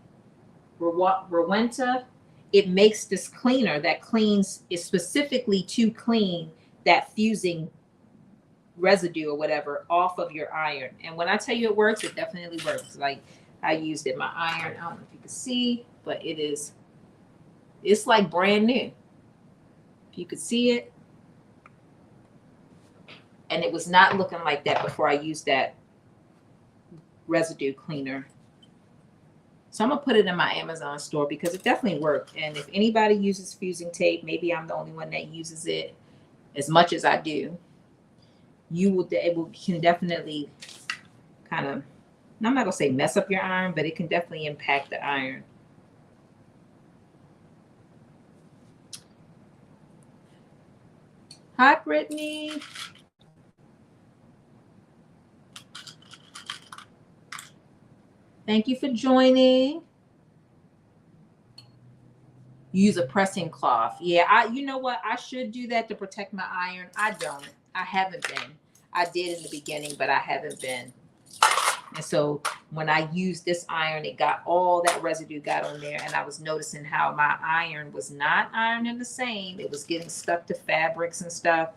S1: Rowenta. It makes this cleaner that cleans, is specifically to clean that fusing residue or whatever off of your iron. And when I tell you it works, it definitely works. Like I used it, my iron, I don't know if you can see, but it's like brand new. If you could see it. And it was not looking like that before I used that residue cleaner. So I'm gonna put it in my Amazon store because it definitely worked. And if anybody uses fusing tape, maybe I'm the only one that uses it as much as I do. Can definitely kind of, I'm not gonna say mess up your iron, but it can definitely impact the iron. Hi, Brittany. Thank you for joining. Use a pressing cloth. Yeah, you know what? I should do that to protect my iron. I don't. I haven't been. I did in the beginning, but I haven't been. And so when I used this iron, it got all that residue got on there. And I was noticing how my iron was not ironing the same. It was getting stuck to fabrics and stuff.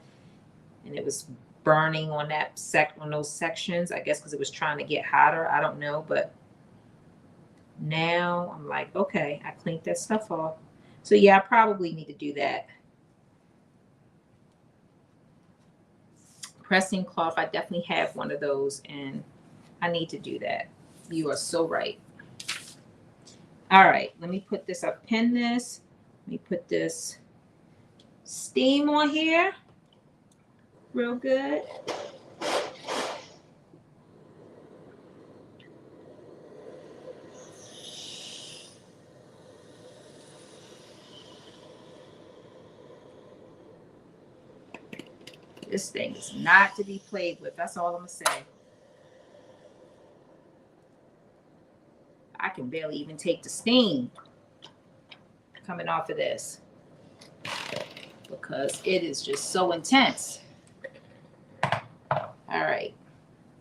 S1: And it was burning on on those sections, I guess, because it was trying to get hotter. I don't know, but Now I'm like, okay, I cleaned that stuff off. So yeah, I probably need to do that. Pressing cloth, I definitely have one of those and I need to do that. You are so right. All right, let me put this, I've pinned this. Let me put this steam on here. Real good. This thing is not to be played with. That's all I'm gonna say. I can barely even take the steam coming off of this because it is just so intense. All right,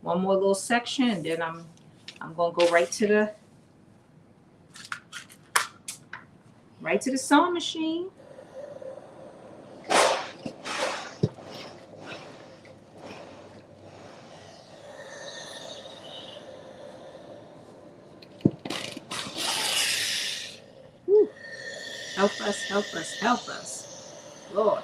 S1: one more little section, and then I'm gonna go right to the sewing machine. Whew. Help us, help us, help us, Lord.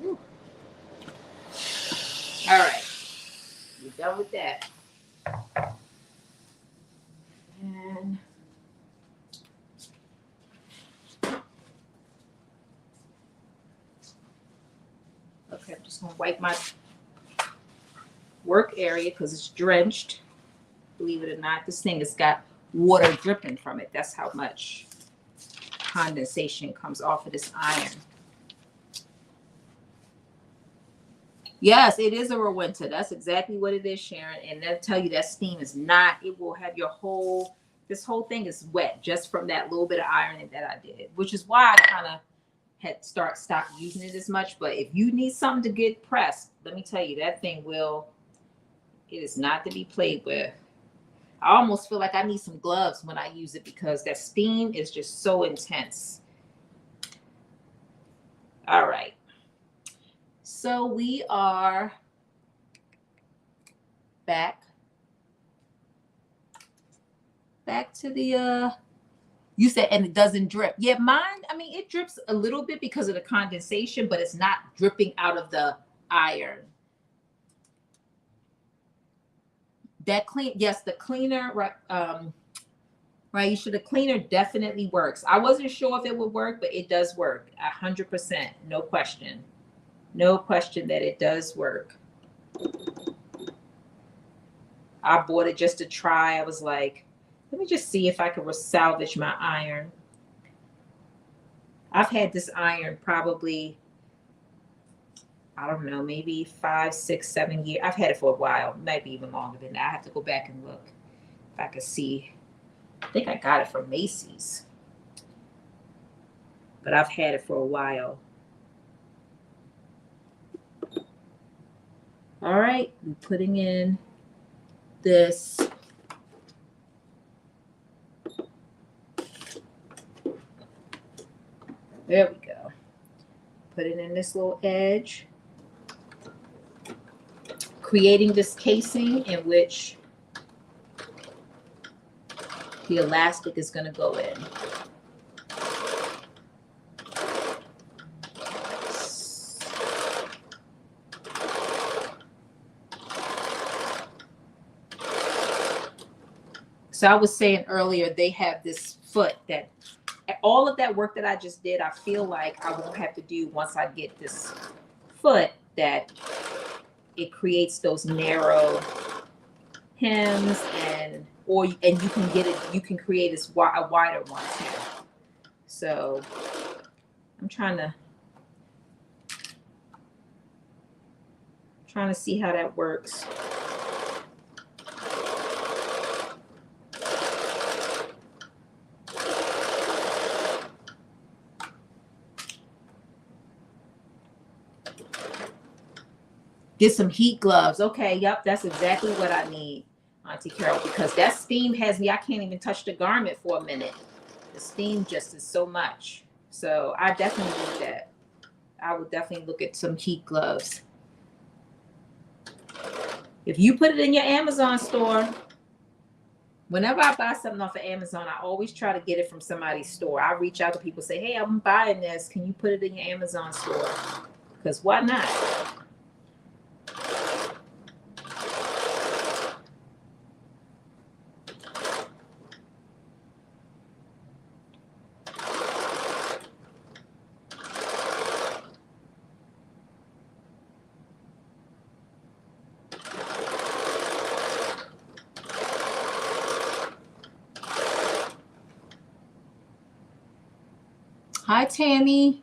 S1: Whew. All right, we're done with that. And okay, I'm just gonna wipe my work area because it's drenched. Believe it or not, this thing has got water dripping from it. That's how much condensation comes off of this iron. Yes, it is a winter. That's exactly what it is, Sharon. And they'll tell you that steam is not, it will have your whole, this whole thing is wet just from that little bit of ironing that I did, which is why I kind of had stopped using it as much. But if you need something to get pressed, let me tell you, that thing will, it is not to be played with. I almost feel like I need some gloves when I use it because that steam is just so intense. All right. So we are back to the, you said, and it doesn't drip. Yeah, mine, I mean, it drips a little bit because of the condensation, but it's not dripping out of the iron. That clean, yes, the cleaner, right, Raisha, the cleaner definitely works. I wasn't sure if it would work, but it does work 100%. No question. No question that it does work. I bought it just to try. I was like, let me just see if I could salvage my iron. I've had this iron probably, I don't know, maybe 5, 6, 7 years. I've had it for a while, maybe even longer than that. I have to go back and look if I could see. I think I got it from Macy's, but I've had it for a while. All right, I'm putting in this. There we go. Put it in this little edge, creating this casing in which the elastic is going to go in. So I was saying earlier, they have this foot that all of that work that I just did, I feel like I won't have to do once I get this foot, that it creates those narrow hems, and you can get it, you can create a wider one too. So I'm trying to see how that works. Get some heat gloves. Okay, yep, that's exactly what I need, Auntie Carol, because that steam has me, I can't even touch the garment for a minute. The steam just is so much. So I definitely need that. I would definitely look at some heat gloves. If you put it in your Amazon store, whenever I buy something off of Amazon, I always try to get it from somebody's store. I reach out to people, say, hey, I'm buying this. Can you put it in your Amazon store? Because why not? Hi, Tammy.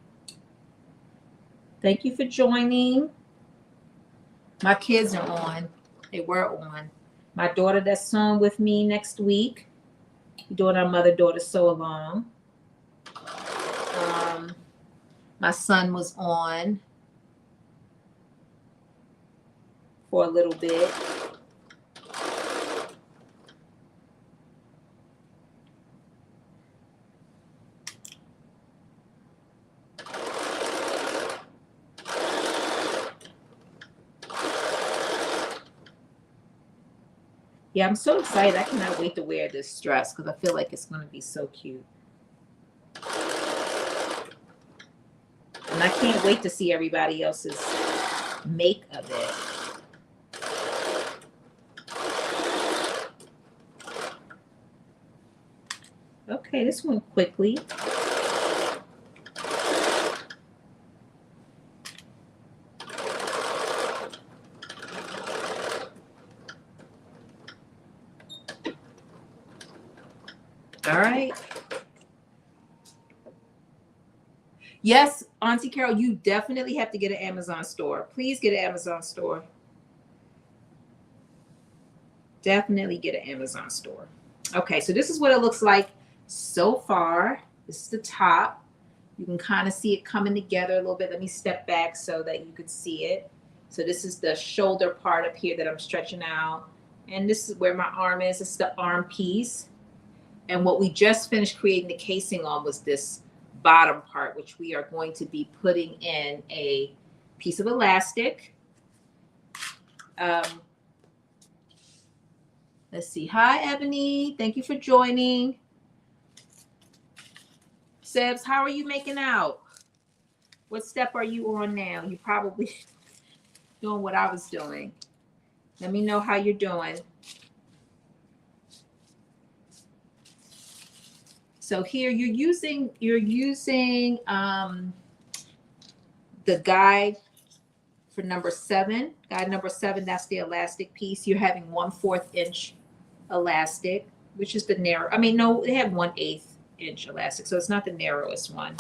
S1: Thank you for joining. My kids are on. They were on. My daughter that's on with me next week. We're doing our mother-daughter sew-along. My son was on for a little bit. Yeah, I'm so excited. I cannot wait to wear this dress because I feel like it's going to be so cute. And I can't wait to see everybody else's make of it. Okay, this one quickly. All right. Yes, Auntie Carol, you definitely have to get an Amazon store. Please get an Amazon store. Definitely get an Amazon store. Okay, so this is what it looks like so far. This is the top. You can kind of see it coming together a little bit. Let me step back so that you can see it. So this is the shoulder part up here that I'm stretching out. And this is where my arm is. It's the arm piece. And what we just finished creating the casing on was this bottom part, which we are going to be putting in a piece of elastic. Let's see. Hi, Ebony. Thank you for joining. Sebs, how are you making out? What step are you on now? You're probably doing what I was doing. Let me know how you're doing. So here you're using the guide for number 7. Guide number 7, that's the elastic piece. You're having 1/4 inch elastic, which is the narrow. I mean, no, they have 1/8 inch elastic, so it's not the narrowest one.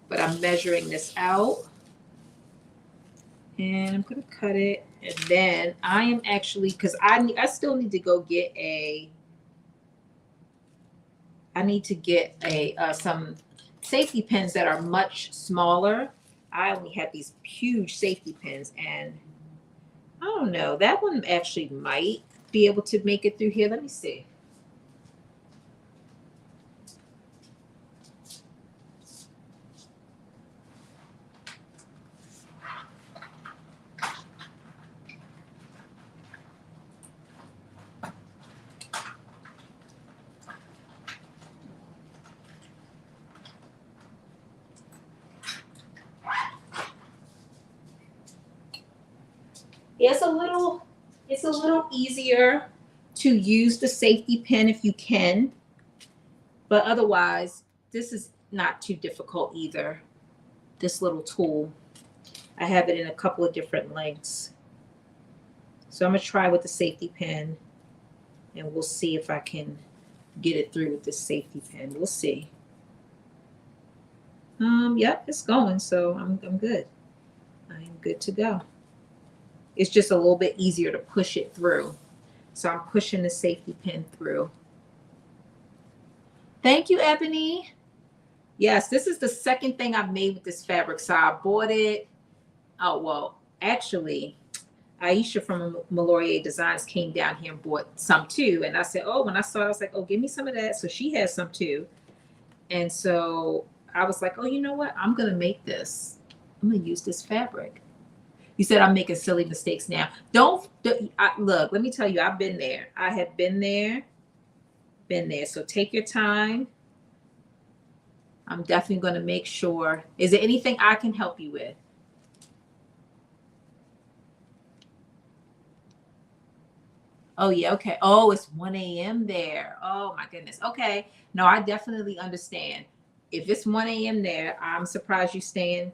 S1: But I'm measuring this out. And I'm going to cut it. And then I am actually, because I still need to go get some safety pins that are much smaller. I only have these huge safety pins, and I don't know, that one actually might be able to make it through here. Let me see. It's a little easier to use the safety pin if you can, but otherwise, this is not too difficult either. This little tool, I have it in a couple of different lengths. So I'm gonna try with the safety pin, and we'll see if I can get it through with this safety pin. We'll see. Yep, it's going, so I'm good. I'm good to go. It's just a little bit easier to push it through. So I'm pushing the safety pin through. Thank you, Ebony. Yes, this is the second thing I've made with this fabric. So I bought it. Oh, well, actually, Aisha from Mallory Designs came down here and bought some too. And I said, oh, when I saw it, I was like, oh, give me some of that. So she has some too. And so I was like, oh, you know what? I'm going to make this. I'm going to use this fabric. You said I'm making silly mistakes now. Look, let me tell you, I've been there. I have been there. So take your time. I'm definitely going to make sure. Is there anything I can help you with? Oh, yeah. Okay. Oh, it's 1 a.m. there. Oh, my goodness. Okay. No, I definitely understand. If it's 1 a.m. there, I'm surprised you're staying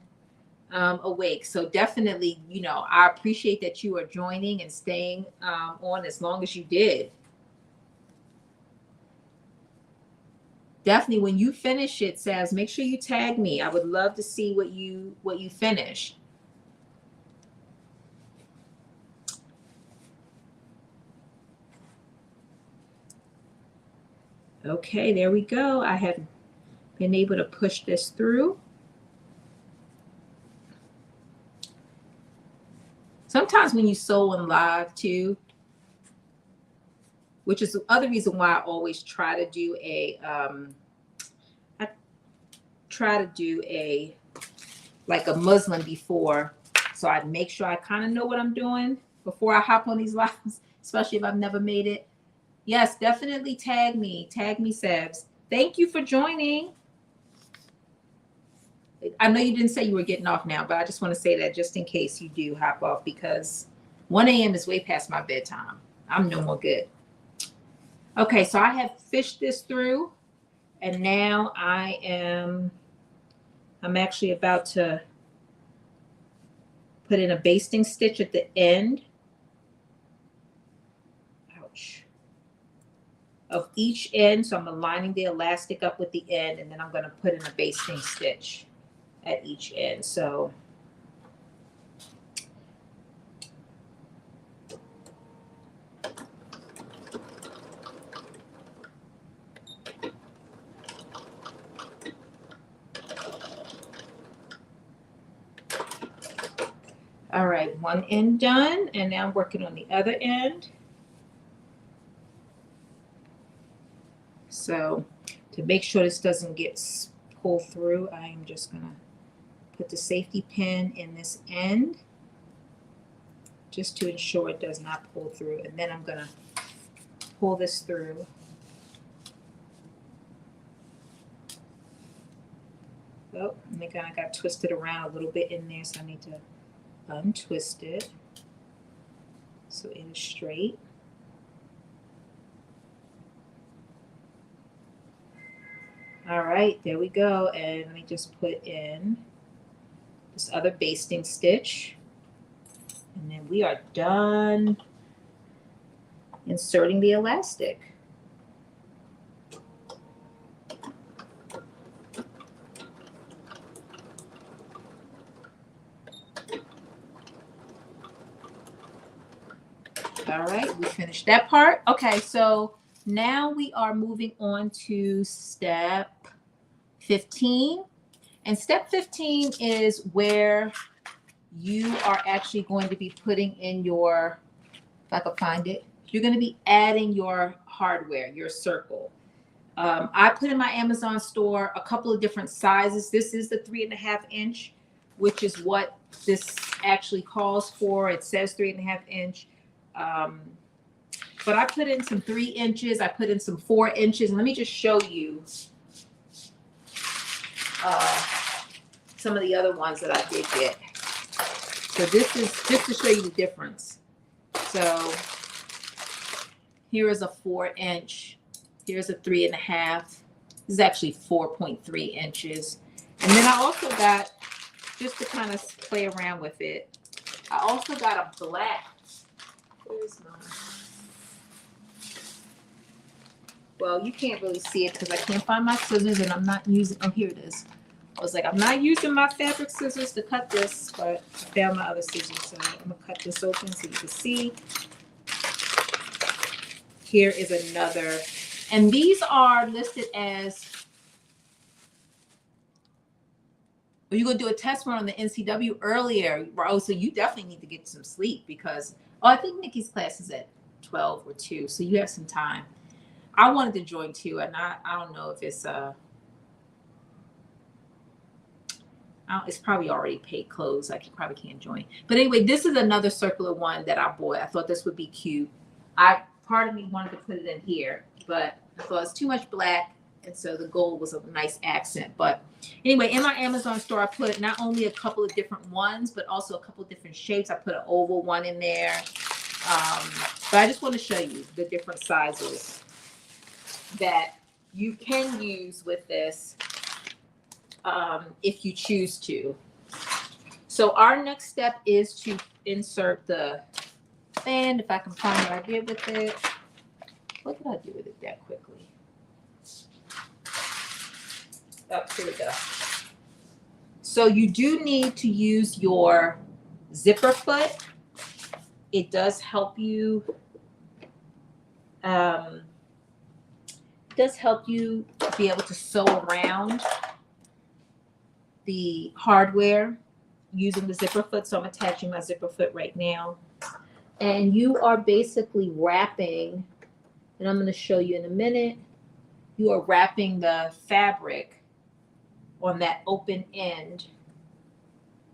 S1: awake. So definitely, I appreciate that you are joining and staying on as long as you did. Definitely, when you finish it, Savs, make sure you tag me. I would love to see what you finish. Okay, there we go. I have been able to push this through. Sometimes when you sew in live too, which is the other reason why I always try to do like a muslin before, so I make sure I kind of know what I'm doing before I hop on these lives, especially if I've never made it. Yes, definitely tag me, Sebs. Thank you for joining. I know you didn't say you were getting off now, but I just want to say that just in case you do hop off, because 1 a.m. is way past my bedtime. I'm no more good. Okay, so I have fished this through, and now I'm actually about to put in a basting stitch at the end. Ouch. Of each end. So I'm aligning the elastic up with the end, and then I'm going to put in a basting stitch at each end. So all right, one end done, and now I'm working on the other end. So to make sure this doesn't get pulled through, I am just going to put the safety pin in this end just to ensure it does not pull through. And then I'm going to pull this through. Oh, I think I got twisted around a little bit in there, so I need to untwist it so it is straight. All right, there we go. And let me just put in this other basting stitch. And then we are done inserting the elastic. All right, we finished that part. Okay, so now we are moving on to step 15. And step 15 is where you are actually going to be putting in your, if I could find it, you're going to be adding your hardware, your circle. I put in my Amazon store a couple of different sizes. This is the 3.5 inch, which is what this actually calls for. It says 3.5 inch. But I put in some 3 inches. I put in some 4 inches. And let me just show you some of the other ones that I did get. So this is just to show you the difference. So here is a 4 inch. Here's a 3.5. This is actually 4.3 inches. And then I also got, just to kind of play around with it, I also got a black. Where's mine? Well, you can't really see it because I can't find my scissors and I'm not using, oh, here it is. I was like, I'm not using my fabric scissors to cut this, but I found my other scissors. So I'm going to cut this open so you can see. Here is another. And these are listed as, well, you're going to do a test run on the NCW earlier. Oh, so you definitely need to get some sleep because, oh, I think Nikki's class is at 12 or 2. So you have some time. I wanted to join too, and I don't know if it's It's probably already paid closed. Probably can't join. But anyway, this is another circular one that I bought. I thought this would be cute. Part of me wanted to put it in here, but I thought it's too much black, and so the gold was a nice accent. But anyway, in my Amazon store, I put not only a couple of different ones, but also a couple of different shapes. I put an oval one in there. But I just want to show you the different sizes that you can use with this if you choose to. So our next step is to insert the band. If I can find what I did with it. What did I do with it that quickly? Oh, here we go. So you do need to use your zipper foot. It does help you. Be able to sew around the hardware using the zipper foot. So I'm attaching my zipper foot right now. And you are basically wrapping, and I'm going to show you in a minute, you are wrapping the fabric on that open end.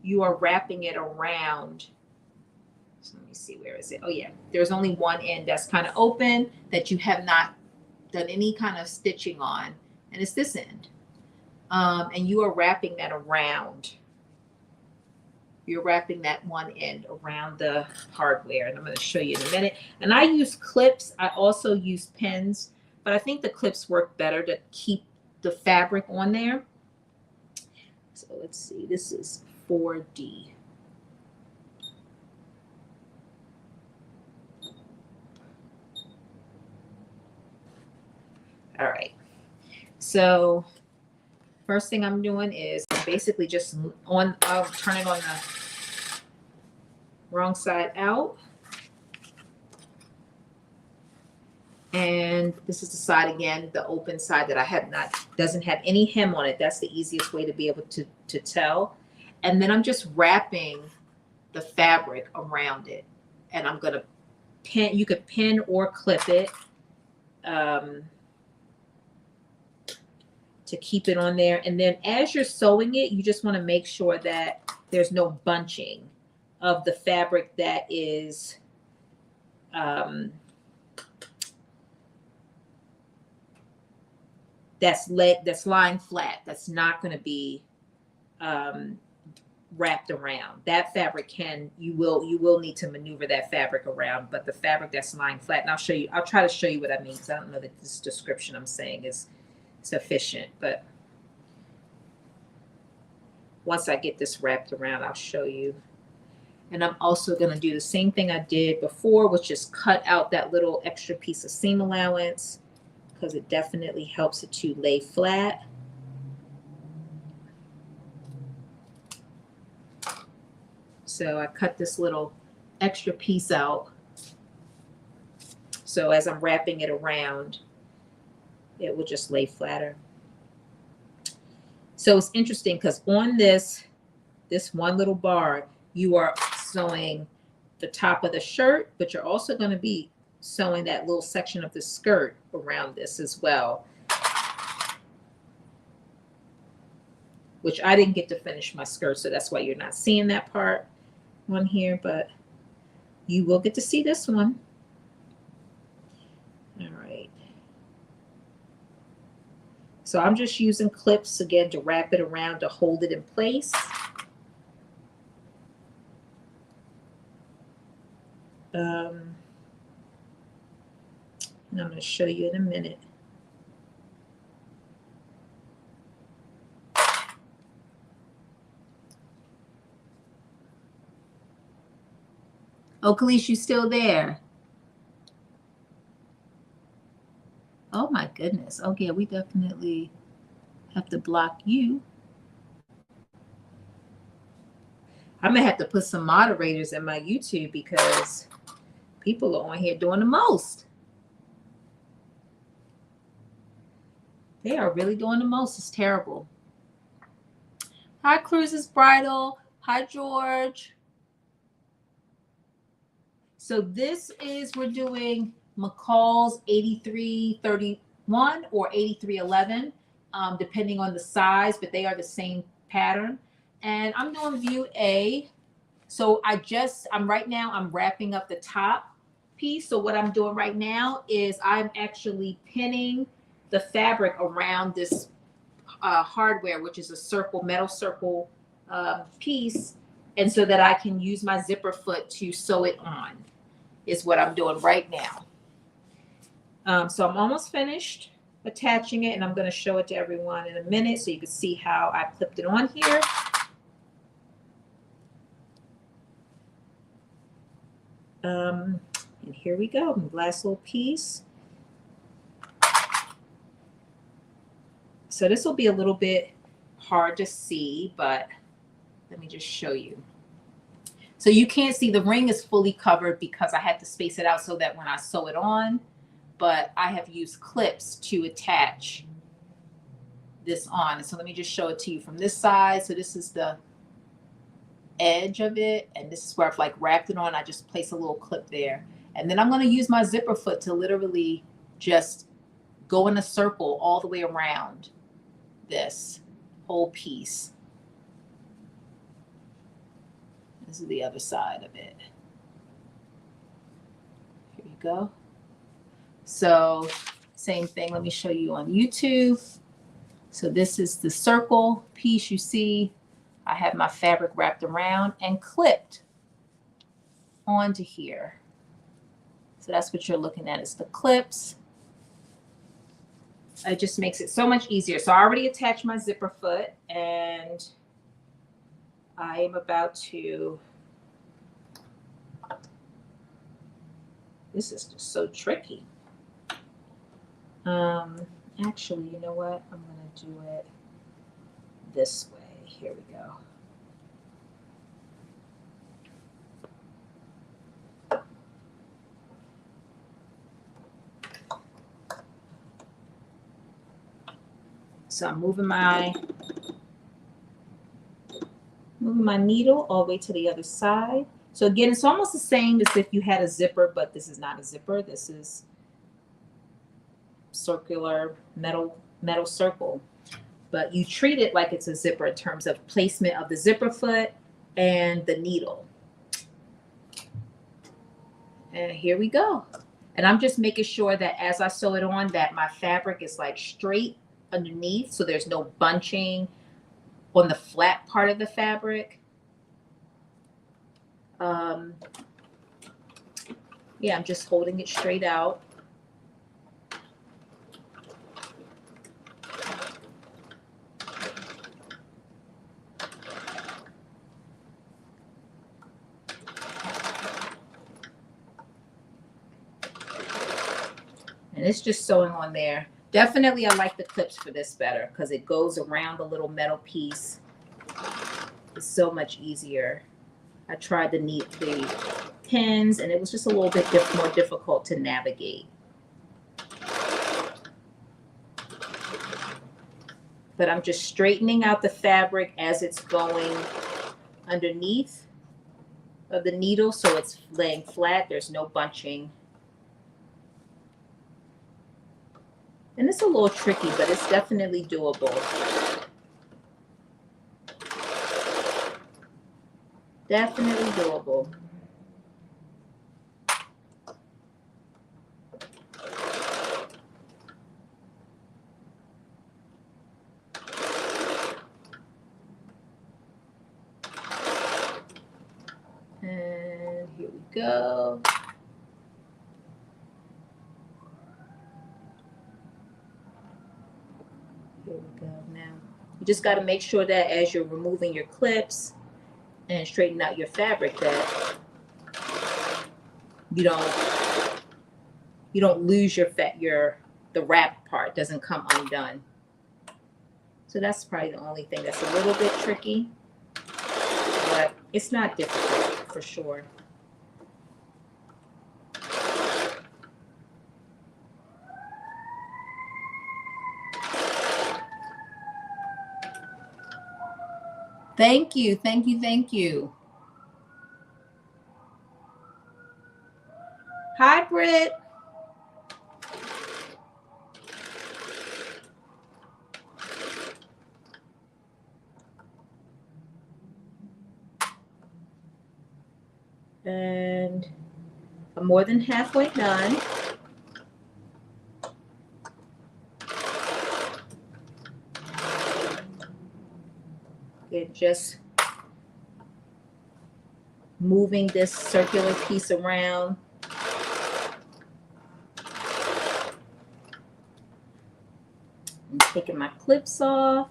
S1: You are wrapping it around. So let me see, where is it? Oh yeah, there's only one end that's kind of open that you have not done any kind of stitching on, and it's this end. And you are wrapping that around. You're wrapping that one end around the hardware, and I'm going to show you in a minute. And I use clips. I also use pins, but I think the clips work better to keep the fabric on there. So let's see, this is 4D. All right, so first thing I'm doing is basically just I'll turn it on the wrong side out. And this is the side again, the open side that doesn't have any hem on it. That's the easiest way to be able to tell. And then I'm just wrapping the fabric around it. And I'm gonna pin, you could pin or clip it. To keep it on there. And then as you're sewing it, you just want to make sure that there's no bunching of the fabric that is that's lying flat. That's not going to be wrapped around. That fabric you will need to maneuver that fabric around, but the fabric that's lying flat, and I'll try to show you what I mean, because I don't know that this description I'm saying is sufficient, but once I get this wrapped around, I'll show you. And I'm also going to do the same thing I did before, which is cut out that little extra piece of seam allowance, because it definitely helps it to lay flat. So I cut this little extra piece out, so as I'm wrapping it around, it will just lay flatter. So it's interesting because on this one little bar, you are sewing the top of the shirt, but you're also going to be sewing that little section of the skirt around this as well, which I didn't get to finish my skirt, so that's why you're not seeing that part on here, but you will get to see this one. All right. So I'm just using clips again to wrap it around to hold it in place. And I'm going to show you in a minute. Oh, Khalees, you still there? Oh my goodness. Okay, we definitely have to block you. I'm gonna have to put some moderators in my YouTube because people are on here doing the most. They are really doing the most. It's terrible. Hi, Cruises Bridal. Hi, George. So this is, we're doing McCalls 8331 or 8311, depending on the size, but they are the same pattern. And I'm doing view A. So I'm right now, I'm wrapping up the top piece. So what I'm doing right now is I'm actually pinning the fabric around this hardware, which is a circle, metal circle piece. And so that I can use my zipper foot to sew it on is what I'm doing right now. So I'm almost finished attaching it, and I'm going to show it to everyone in a minute so you can see how I clipped it on here. And here we go, last little piece. So this will be a little bit hard to see, but let me just show you. So you can't see the ring is fully covered because I had to space it out so that when I sew it on, but I have used clips to attach this on. So let me just show it to you from this side. So this is the edge of it, and this is where I've like wrapped it on. I just place a little clip there, and then I'm going to use my zipper foot to literally just go in a circle all the way around this whole piece. This is the other side of it. Here you go. So same thing, let me show you on YouTube. So this is the circle piece you see. I have my fabric wrapped around and clipped onto here. So that's what you're looking at, is the clips. It just makes it so much easier. So I already attached my zipper foot, and I am about to, this is just so tricky. Actually, you know what? I'm going to do it this way. Here we go. So I'm moving my needle all the way to the other side. So again, it's almost the same as if you had a zipper, but this is not a zipper. This is circular metal circle. But you treat it like it's a zipper in terms of placement of the zipper foot and the needle. And here we go. And I'm just making sure that as I sew it on, that my fabric is like straight underneath, so there's no bunching on the flat part of the fabric. Yeah, I'm just holding it straight out. And it's just sewing on there. Definitely I like the clips for this better because it goes around the little metal piece. It's so much easier. I tried the pins, and it was just a little bit more difficult to navigate. But I'm just straightening out the fabric as it's going underneath of the needle, so it's laying flat. There's no bunching. And it's a little tricky, but it's definitely doable. Definitely doable. And here we go. Here we go. Now, you just got to make sure that as you're removing your clips and straighten out your fabric, that you don't lose the wrap part doesn't come undone. So that's probably the only thing that's a little bit tricky, but it's not difficult for sure. Thank you, thank you, thank you. Hi, Britt. And I'm more than halfway done. Again, just moving this circular piece around. I'm taking my clips off.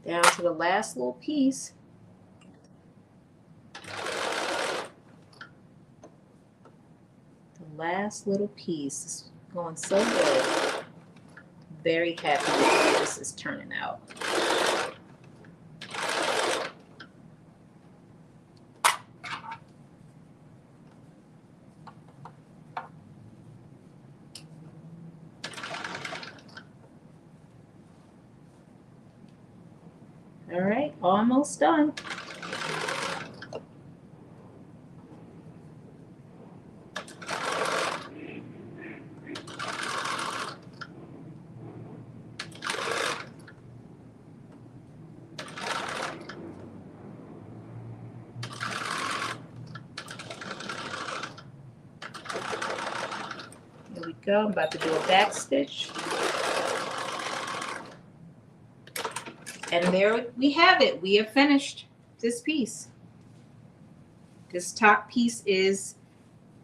S1: Down to the last little piece. The last little piece is going so good. Very happy with how this is turning out. All right, almost done. Here we go. I'm about to do a back stitch. And there we have it. We have finished this piece. This top piece is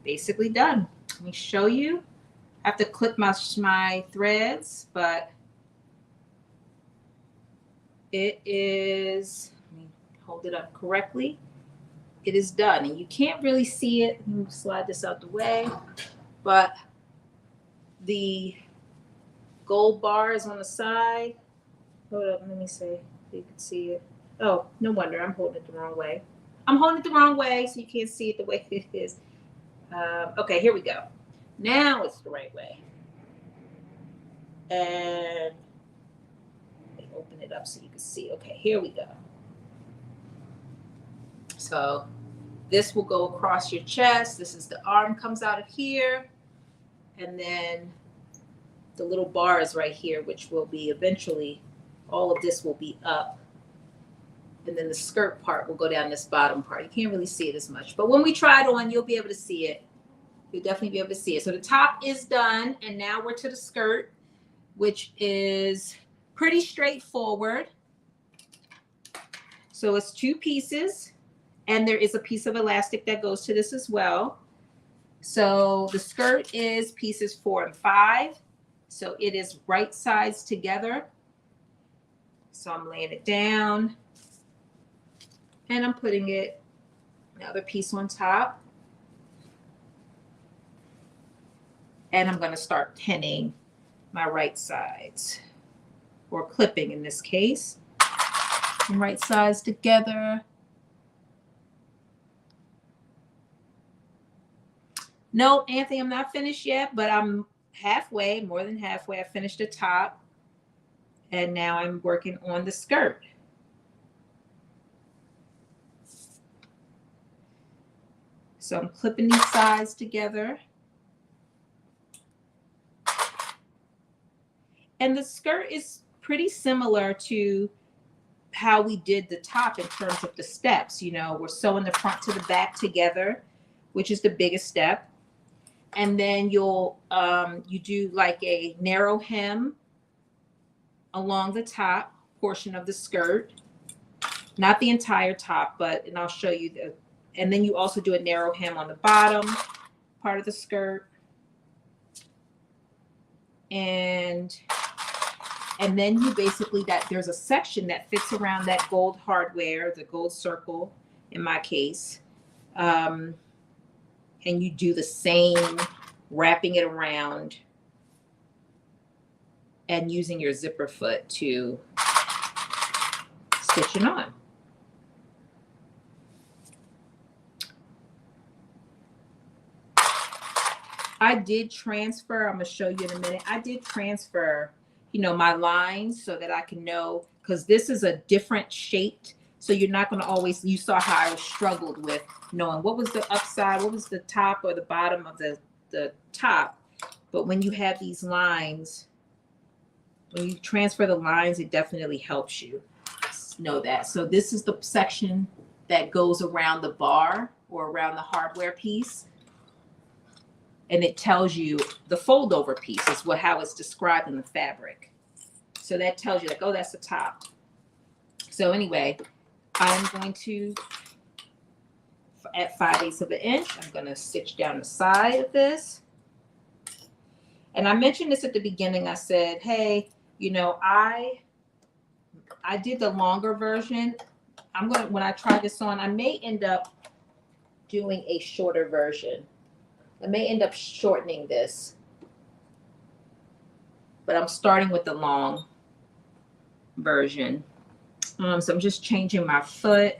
S1: basically done. Let me show you. I have to clip my threads, but it is, let me hold it up correctly. It is done. And you can't really see it. Let me slide this out the way. But the gold bar is on the side. Hold up, let me see if you can see it. Oh, no wonder, I'm holding it the wrong way. I'm holding it the wrong way, so you can't see it the way it is. Okay, here we go. Now it's the right way. And let me open it up so you can see. Okay, here we go. So this will go across your chest. This is the arm comes out of here. And then the little bar is right here, which will be eventually, all of this will be up. And then the skirt part will go down this bottom part. You can't really see it as much. But when we try it on, you'll be able to see it. You'll definitely be able to see it. So the top is done. And now we're to the skirt, which is pretty straightforward. So it's 2 pieces. And there is a piece of elastic that goes to this as well. So the skirt is pieces 4 and 5. So it is right sides together. So I'm laying it down and I'm putting it another piece on top. And I'm going to start pinning my right sides, or clipping in this case. And right sides together. No, Anthony, I'm not finished yet, but I'm halfway, more than halfway. I finished the top. And now I'm working on the skirt. So I'm clipping these sides together. And the skirt is pretty similar to how we did the top in terms of the steps. You know, we're sewing the front to the back together, which is the biggest step. And then you'll you do like a narrow hem along the top portion of the skirt, not the entire top, but, and I'll show you the, and then you also do a narrow hem on the bottom part of the skirt. And then you basically, there's a section that fits around that gold hardware, the gold circle in my case. And you do the same, wrapping it around and using your zipper foot to stitch it on. I did transfer, I'm gonna show you in a minute. I did transfer, you know, my lines so that I can know, because this is a different shaped, so you're not gonna always, you saw how I struggled with knowing what was the upside, what was the top or the bottom of the top. But when you have these lines, when you transfer the lines, it definitely helps you know that. So this is the section that goes around the bar or around the hardware piece. And it tells you the fold over piece is how it's described in the fabric. So that tells you like, oh, that's the top. So anyway, I'm going to, at 5/8 of an inch, I'm going to stitch down the side of this. And I mentioned this at the beginning. I said, hey, you know, I did the longer version. When I try this on, I may end up doing a shorter version. I may end up shortening this, but I'm starting with the long version. So I'm just changing my foot.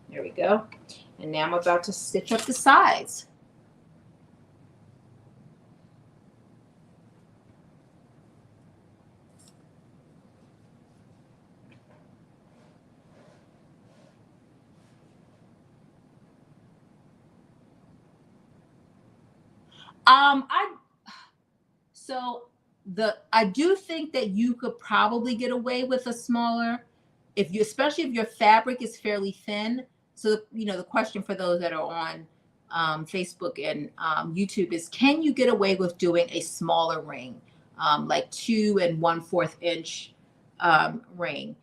S1: There we go. And now I'm about to stitch up the sides. I do think that you could probably get away with a smaller, especially if your fabric is fairly thin. So, you know, the question for those that are on Facebook and YouTube is, can you get away with doing a smaller ring, like 2 1/4 inch ring?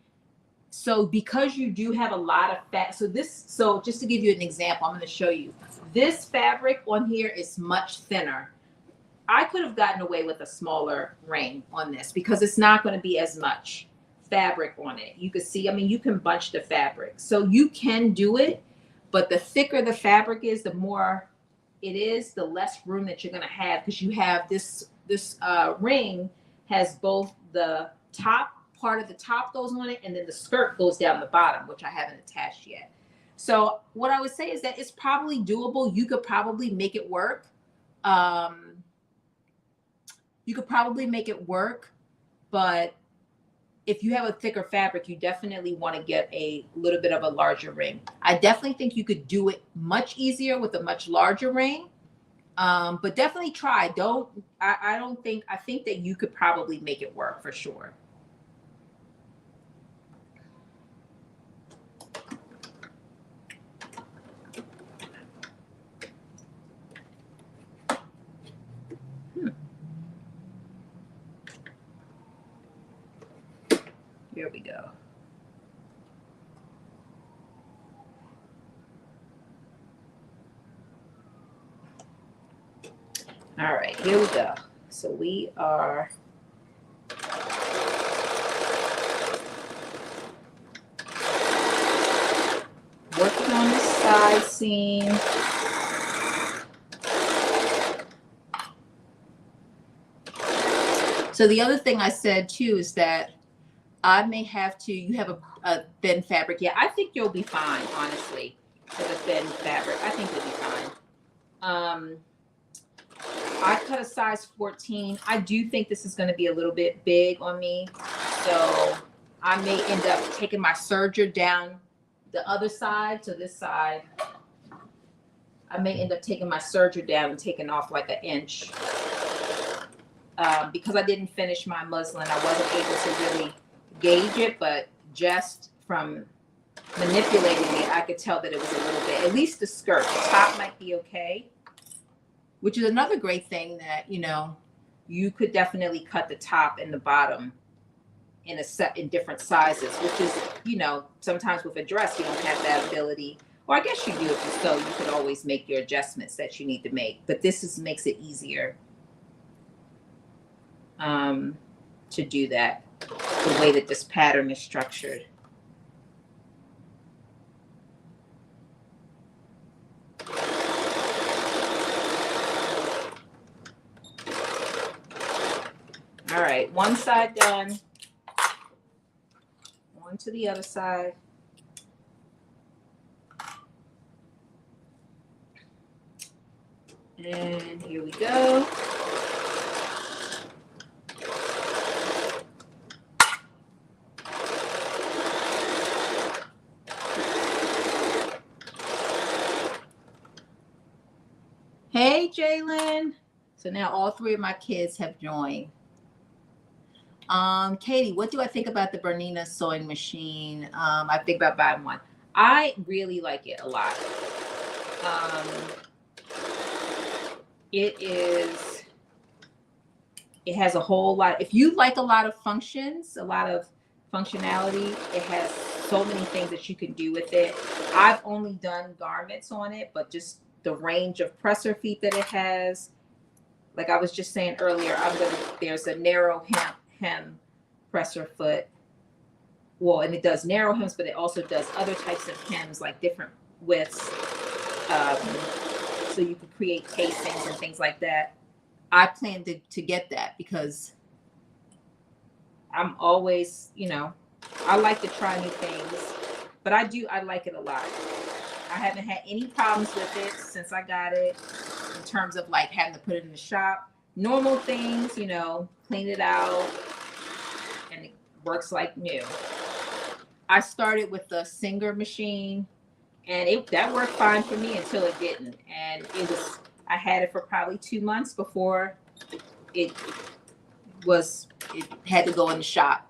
S1: So because you do have a lot of fat, so just to give you an example, I'm going to show you. This fabric on here is much thinner. I could have gotten away with a smaller ring on this because it's not going to be as much fabric on it. You can see, I mean, you can bunch the fabric. So you can do it, but the thicker the fabric is, the more it is, the less room that you're going to have, because you have this ring has both the top part of the top goes on it, and then the skirt goes down the bottom, which I haven't attached yet. So what I would say is that it's probably doable. You could probably make it work. But if you have a thicker fabric, you definitely want to get a little bit of a larger ring. I definitely think you could do it much easier with a much larger ring. But definitely try. I think that you could probably make it work for sure. Here we go. All right, here we go. So we are working on the side seam. So the other thing I said too is that I may have to, you have a thin fabric. Yeah, I think you'll be fine, honestly, with a thin fabric. I think you'll be fine. I cut a size 14. I do think this is going to be a little bit big on me. So I may end up taking my serger down the other side to this side. I may end up taking my serger down and taking off like 1 inch. Because I didn't finish my muslin, I wasn't able to really gauge it, but just from manipulating it, I could tell that it was a little bit, at least the skirt. The top might be okay, which is another great thing that, you know, you could definitely cut the top and the bottom in different sizes, which is, you know, sometimes with a dress, you don't have that ability, or I guess you do if you sew, you can always make your adjustments that you need to make, but this makes it easier to do that, the way that this pattern is structured. All right, one side done. On to the other side. And here we go. Hey, Jalen. So now all three of my kids have joined. Katie, what do I think about the Bernina sewing machine? I think about buying one. I really like it a lot. It has a whole lot. If you like a lot of functions, a lot of functionality, it has so many things that you can do with it. I've only done garments on it, but just the range of presser feet that it has. Like I was just saying earlier, there's a narrow hem presser foot. Well, and it does narrow hems, but it also does other types of hems, like different widths. So you can create casings and things like that. I plan to get that because I'm always, I like to try new things, but I like it a lot. I haven't had any problems with it since I got it in terms of like having to put it in the shop. Normal things, clean it out and it works like new. I started with the Singer machine and that worked fine for me until it didn't. And I had it for probably 2 months before it had to go in the shop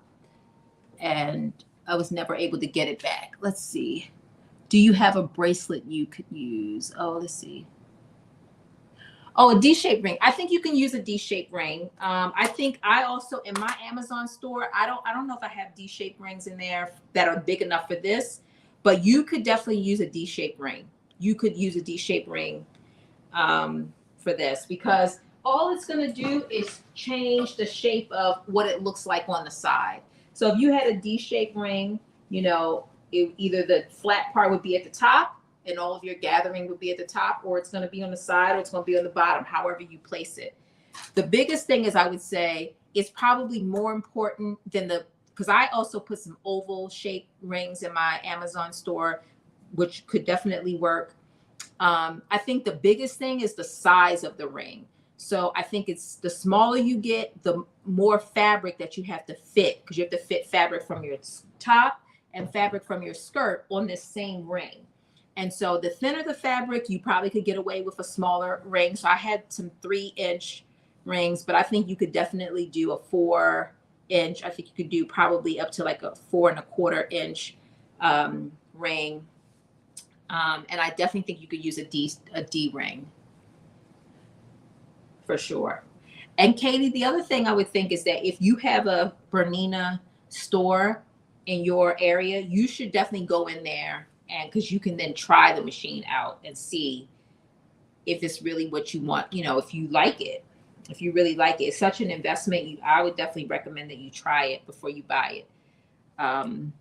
S1: and I was never able to get it back. Let's see. Do you have a bracelet you could use? Oh, let's see. Oh, a D-shaped ring. I think you can use a D-shaped ring. I think I also, in my Amazon store, I don't know if I have D-shaped rings in there that are big enough for this, but you could definitely use a D-shaped ring. You could use a D-shaped ring for this because all it's going to do is change the shape of what it looks like on the side. So if you had a D-shaped ring, either the flat part would be at the top and all of your gathering would be at the top, or it's going to be on the side, or it's going to be on the bottom, however you place it. The biggest thing is, I would say, is probably more important than because I also put some oval shaped rings in my Amazon store, which could definitely work. I think the biggest thing is the size of the ring. So I think it's the smaller you get, the more fabric that you have to fit, because you have to fit fabric from your top and fabric from your skirt on this same ring. And so the thinner the fabric, you probably could get away with a smaller ring. So I had some 3-inch rings, but I think you could definitely do a 4-inch. I think you could do probably up to like a 4¼ inch ring. And I definitely think you could use a D ring for sure. And Katie, the other thing I would think is that if you have a Bernina store in your area, you should definitely go in there, and because you can then try the machine out and see if it's really what you want, if you like it, if you really like it. It's such an investment. I would definitely recommend that you try it before you buy it. And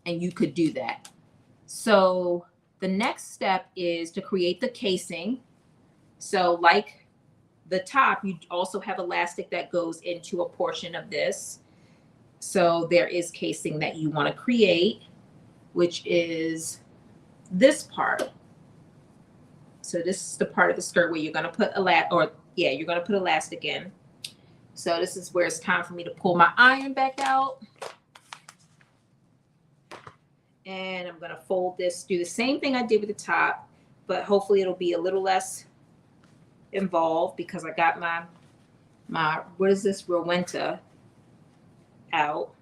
S1: you could do that. So the next step is to create the casing. So like the top, you also have elastic that goes into a portion of this. So there is casing that you want to create, which is this part. So this is the part of the skirt where you're going to put you're going to put elastic in. So this is where it's time for me to pull my iron back out. And I'm going to fold this, do the same thing I did with the top, but hopefully it'll be a little less involved because I got my what is this, Rowenta out.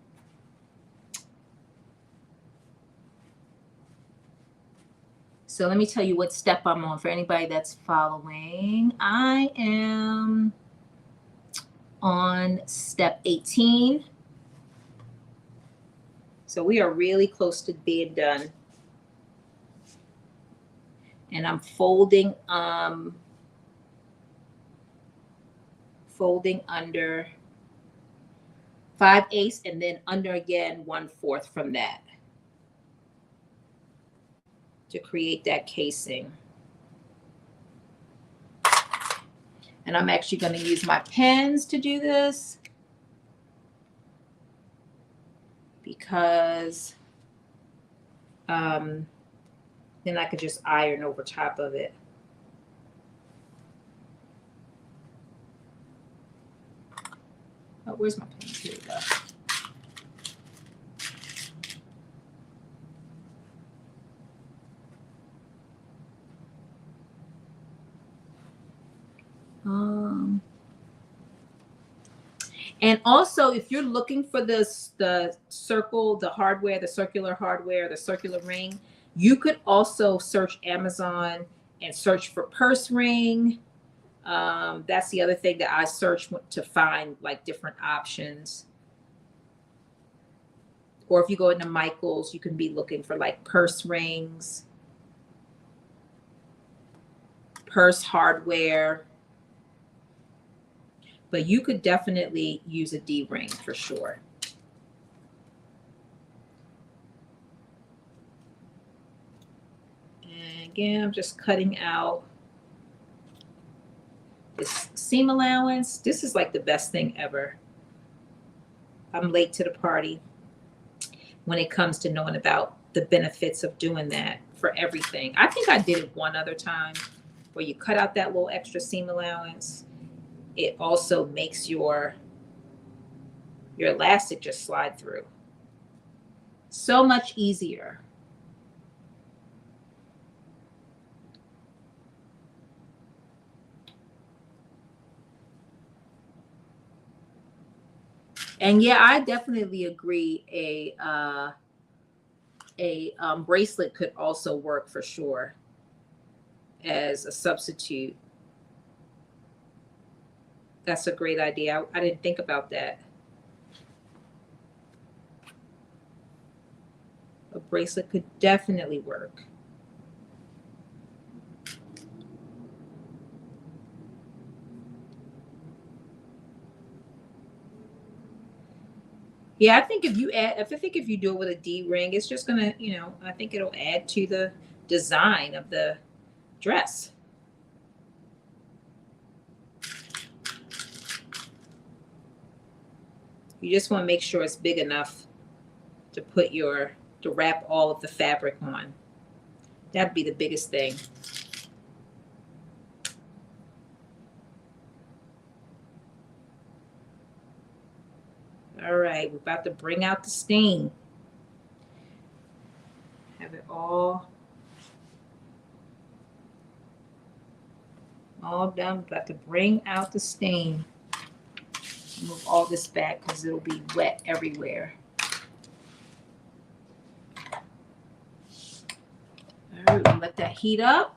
S1: So let me tell you what step I'm on for anybody that's following. I am on step 18. So we are really close to being done. And I'm folding under 5/8 and then under again 1/4 from that to create that casing. And I'm actually going to use my pens to do this because then I could just iron over top of it. Oh, where's my pen? Here we go. Um, and also, if you're looking for this, the circle, the hardware, the circular hardware, the circular ring, you could also search Amazon and search for purse ring. That's the other thing that I searched to find like different options. Or if you go into McCalls, you can be looking for like purse rings, purse hardware. But you could definitely use a D ring for sure. And again, I'm just cutting out this seam allowance. This is like the best thing ever. I'm late to the party when it comes to knowing about the benefits of doing that for everything. I think I did it one other time where you cut out that little extra seam allowance. It also makes your elastic just slide through. So much easier. And yeah, I definitely agree. A bracelet could also work for sure as a substitute. That's a great idea. I didn't think about that. A bracelet could definitely work. Yeah, I think if you do it with a D ring, it's just gonna, I think it'll add to the design of the dress. You just want to make sure it's big enough to to wrap all of the fabric on. That'd be the biggest thing. All right, we're about to bring out the stain. Have it all done. We're about to bring out the stain. Move all this back because it'll be wet everywhere. All right, we'll let that heat up.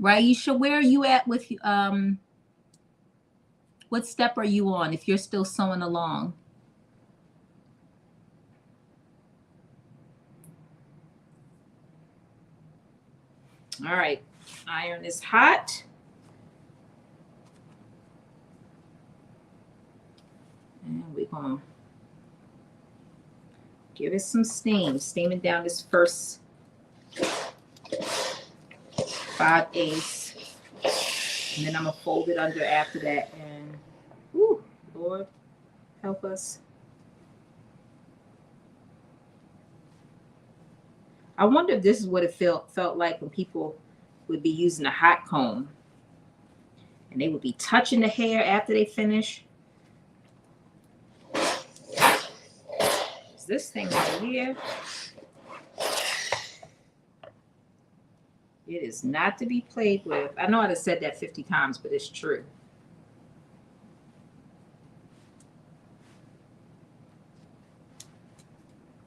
S1: Raisha, where are you at with what step are you on if you're still sewing along? All right, iron is hot. And we're going to give it some steam, steaming down this first 5/8. And then I'm going to fold it under after that. And, whew, Lord, help us. I wonder if this is what it felt like when people would be using a hot comb. And they would be touching the hair after they finish. This thing right here, it is not to be played with. I know I've said that 50 times, but it's true.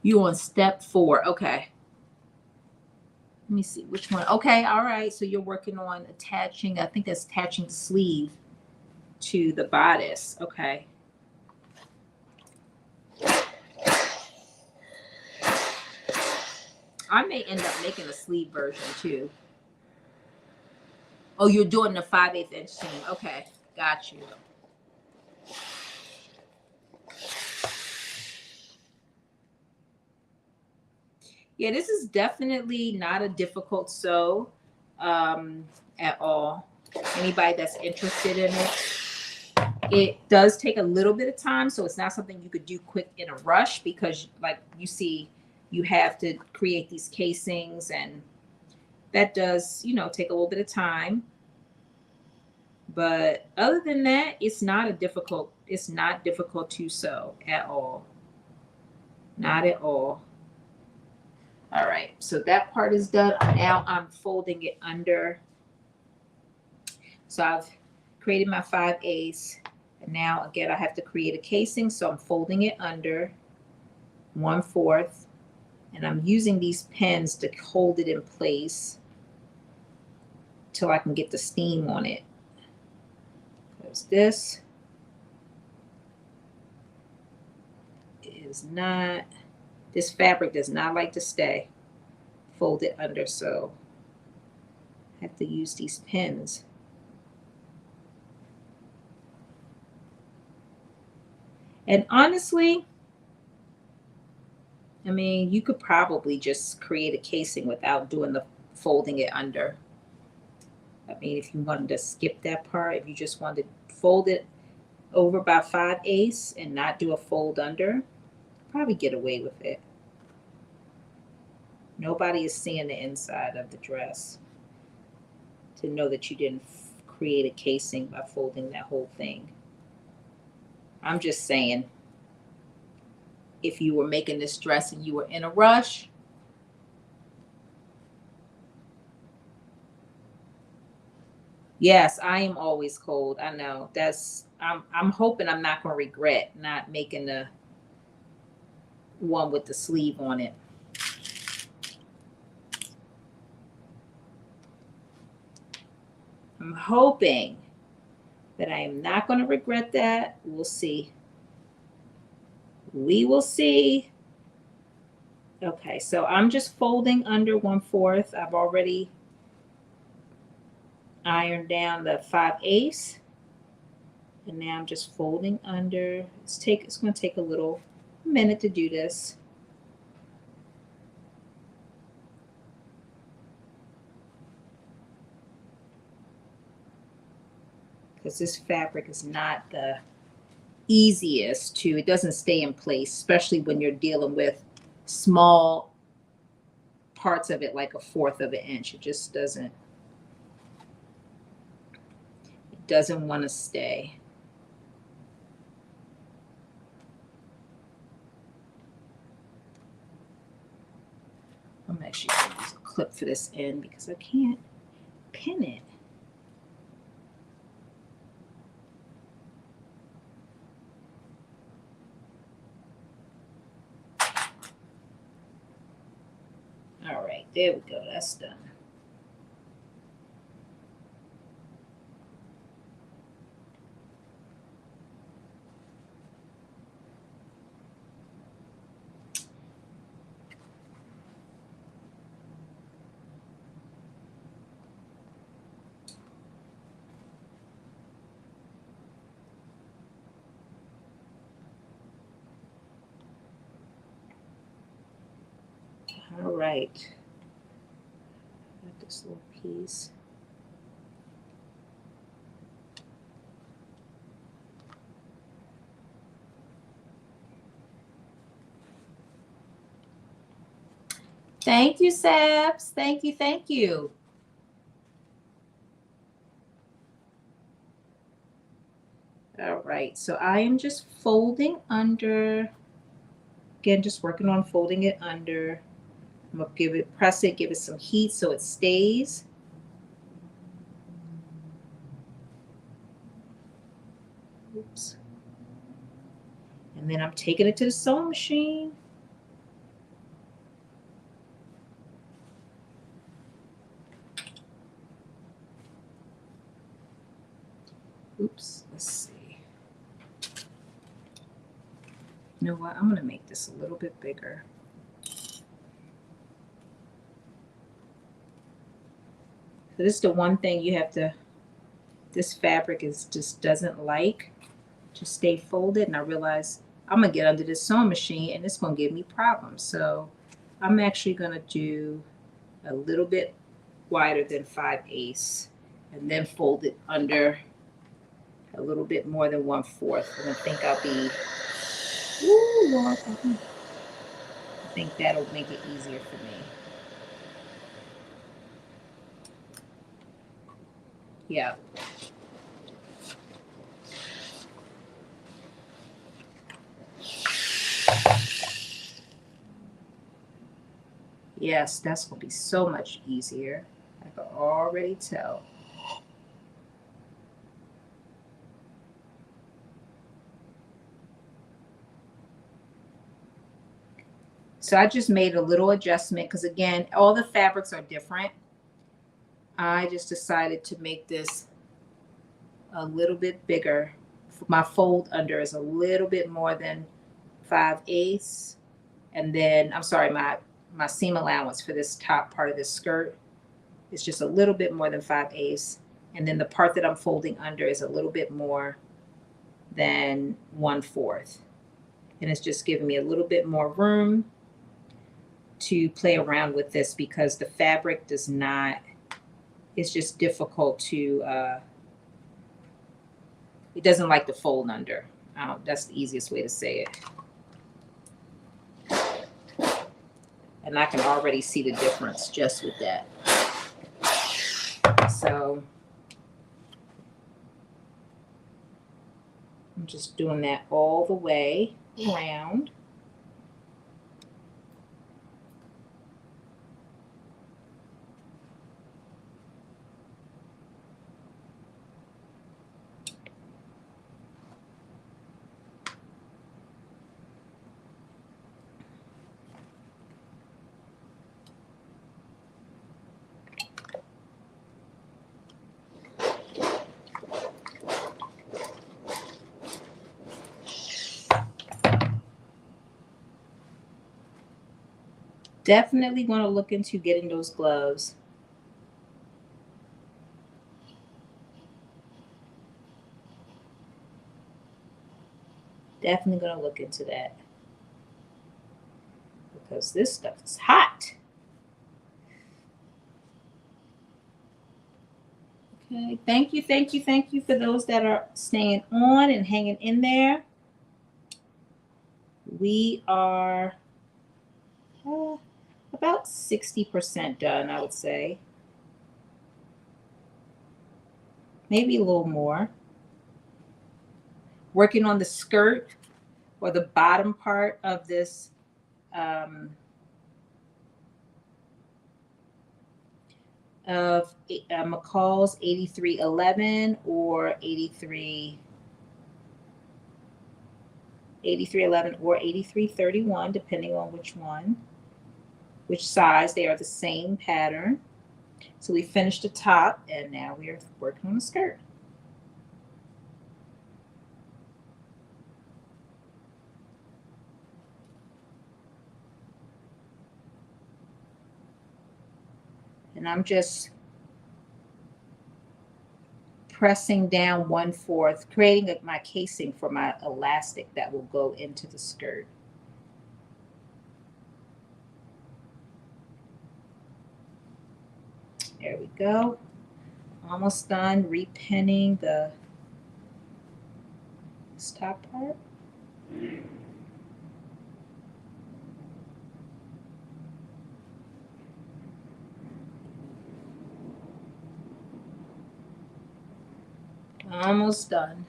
S1: You on step 4. Okay. Let me see which one. Okay. All right. So you're working on attaching, I think that's attaching the sleeve to the bodice. Okay. I may end up making a sleeve version too. Oh, you're doing the 5/8 inch seam. Okay, got you. Yeah, this is definitely not a difficult sew at all. Anybody that's interested in it. It does take a little bit of time, so it's not something you could do quick in a rush because, like you see, you have to create these casings, and that does, take a little bit of time. But other than that, it's not difficult to sew at all. Not at all. All right, so that part is done. Now I'm folding it under So I've created my 5/8, and now again I have to create a casing, so I'm folding it under 1/4, and I'm using these pins to hold it in place till I can get the steam on it. Because this is not, this fabric does not like to stay folded under, so I have to use these pins. And honestly, I mean, you could probably just create a casing without doing the folding it under. I mean, if you wanted to skip that part, if you just wanted to fold it over by 5/8 and not do a fold under, probably get away with it. Nobody is seeing the inside of the dress to know that you didn't create a casing by folding that whole thing. I'm just saying, if you were making this dress and you were in a rush, yes, I am always cold. I know. I'm hoping I'm not going to regret not making the one with the sleeve on it. I'm hoping that I am not going to regret that. We'll see. We will see. Okay, so I'm just folding under 1/4. I've already ironed down the 5/8, and now I'm just folding under. It's going to take a little minute to do this. Because this fabric is not the easiest to, it doesn't stay in place, especially when you're dealing with small parts of it, like 1/4 of an inch. It just doesn't want to stay. I'm actually going to use a clip for this end because I can't pin it. All right, there we go. That's done. All right. Got this little piece. Thank you, Sabs. Thank you. Thank you. All right, so I am just folding under. Again, just working on folding it under. I'm going to press it, give it some heat so it stays. Oops. And then I'm taking it to the sewing machine. Oops, let's see. You know what? I'm going to make this a little bit bigger. So this is the one thing you have to, this fabric just doesn't like to stay folded. And I realize I'm going to get under this sewing machine and it's going to give me problems. So I'm actually going to do a little bit wider than 5/8 and then fold it under a little bit more than 1/4. And I think I'll be, ooh, Lord, I think that'll make it easier for me. Yeah. Yes, that's going to be so much easier. I can already tell. So I just made a little adjustment because again, all the fabrics are different. I just decided to make this a little bit bigger. My fold under is a little bit more than 5/8. And then, I'm sorry, my seam allowance for this top part of this skirt is just a little bit more than 5/8. And then the part that I'm folding under is a little bit more than 1/4. And it's just giving me a little bit more room to play around with this because the fabric does not, it's just difficult to, it doesn't like to fold under. That's the easiest way to say it. And I can already see the difference just with that. So I'm just doing that all the way around. Definitely want to look into getting those gloves. Definitely going to look into that because this stuff is hot. Okay, thank you, thank you, thank you for those that are staying on and hanging in there. We are about 60% done, I would say. Maybe a little more. Working on the skirt or the bottom part of this of McCalls 8311 or 8311 or 8331, depending on which one, which size. They are the same pattern. So we finished the top and now we are working on the skirt. And I'm just pressing down 1/4, creating my casing for my elastic that will go into the skirt. There we go. Almost done repinning this top part. Almost done.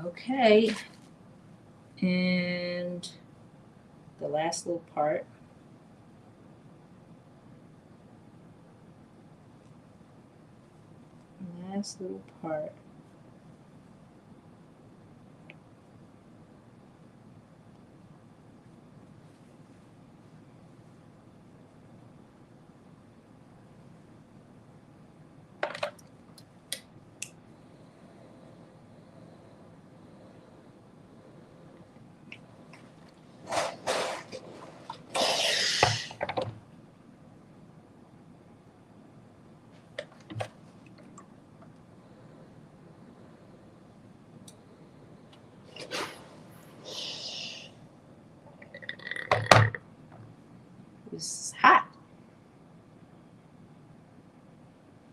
S1: Okay, and the last little part. Last little part.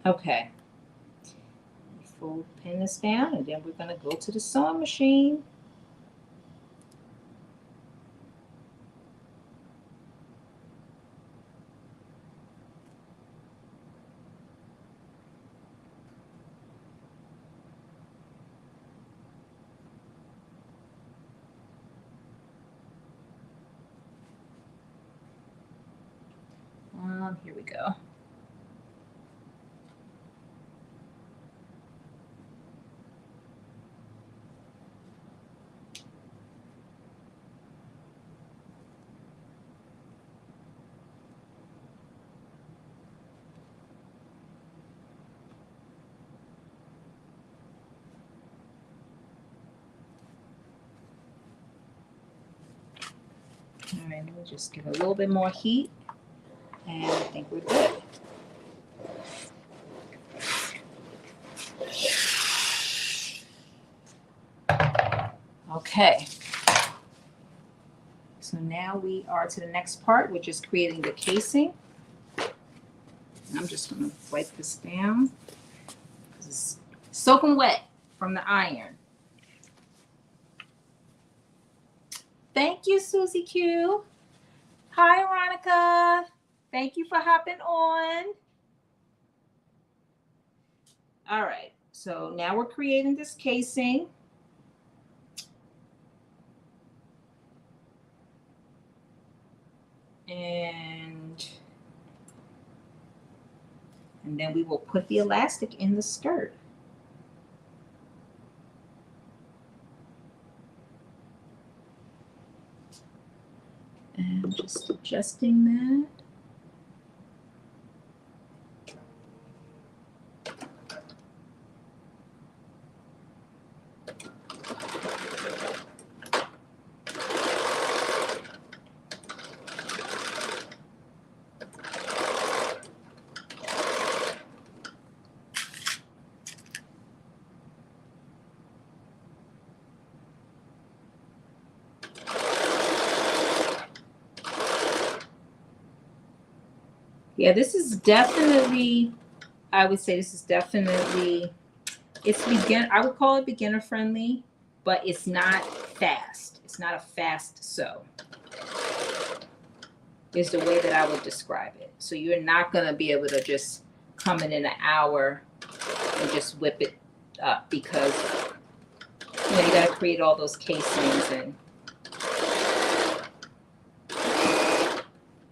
S1: Okay. We'll pin this down and then we're going to go to the sewing machine. Here we go. All right, let me just give it a little bit more heat, and I think we're good. Okay. So now we are to the next part, which is creating the casing. I'm just going to wipe this down because it's soaking wet from the iron. Thank you, Susie Q. Hi, Veronica. Thank you for hopping on. All right, so now we're creating this casing. And then we will put the elastic in the skirt. And just adjusting that. Yeah, this is definitely, I would say this is definitely, it's I would call it beginner friendly, but it's not fast. It's not a fast sew, is the way that I would describe it. So you're not going to be able to just come in an hour and just whip it up because, you know, you got to create all those casings and.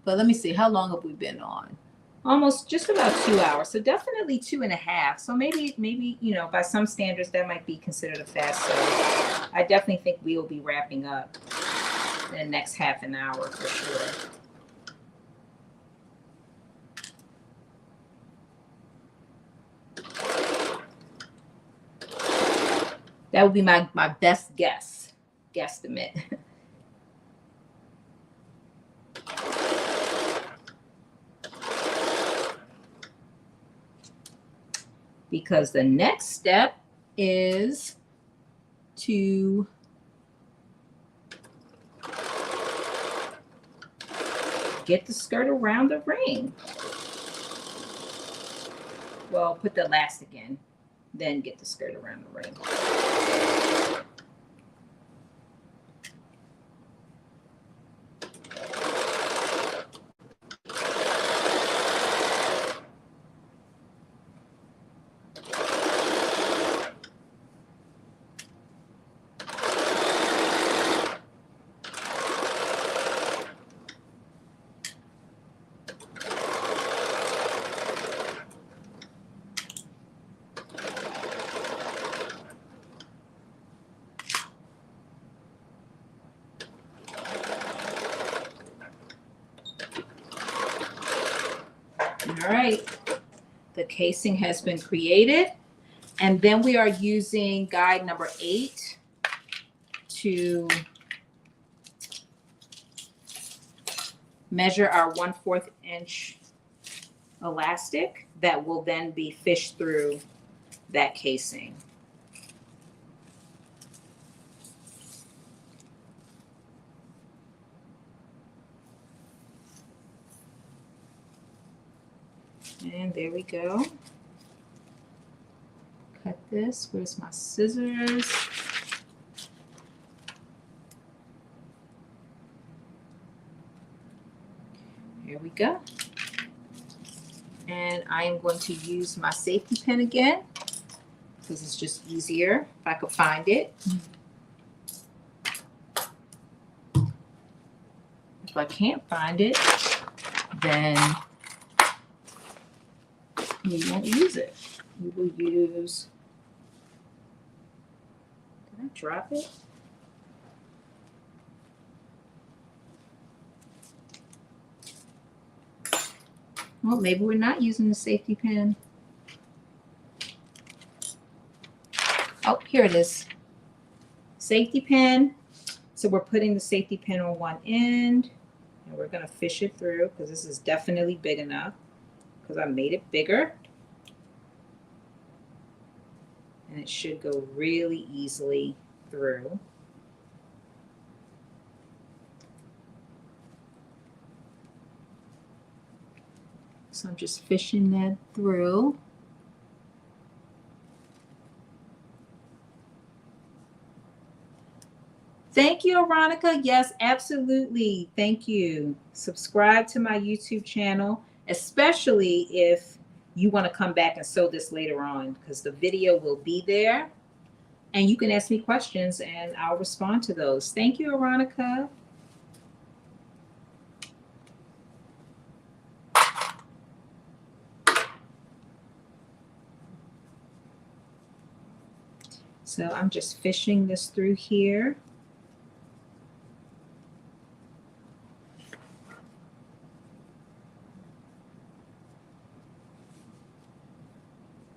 S1: But let me see, how long have we been on? Almost just about 2 hours. So definitely 2.5. So maybe, you know, by some standards that might be considered a fast sew. I definitely think we will be wrapping up in the next half an hour for sure. That would be my best guesstimate. Because the next step is to get the skirt around the ring. Well, put the elastic in, then get the skirt around the ring. All right, the casing has been created, and then we are using guide number 8 to measure our 1/4 inch elastic that will then be fished through that casing. And there we go. this. Where's my scissors? Here we go. And I am going to use my safety pin again because it's just easier if I could find it. If I can't find it, then we won't use it. We will use, did I drop it? Well, maybe we're not using the safety pin. Oh, here it is. Safety pin. So we're putting the safety pin on one end and we're going to fish it through because this is definitely big enough because I made it bigger. And it should go really easily through. So I'm just fishing that through. Thank you, Veronica. Yes, absolutely. Thank you. Subscribe to my YouTube channel, especially if you want to come back and sew this later on, because the video will be there and you can ask me questions and I'll respond to those. Thank you, Veronica. So I'm just fishing this through here.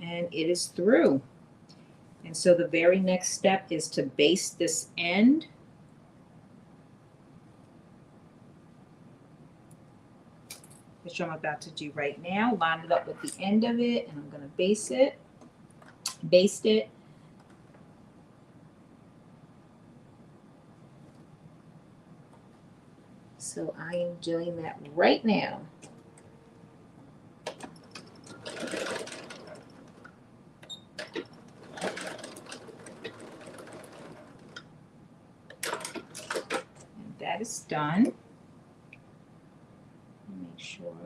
S1: And it is through. And so the very next step is to baste this end. Which I'm about to do right now. Line it up with the end of it and I'm going to baste it. So I am doing that right now. And that is done. Make sure.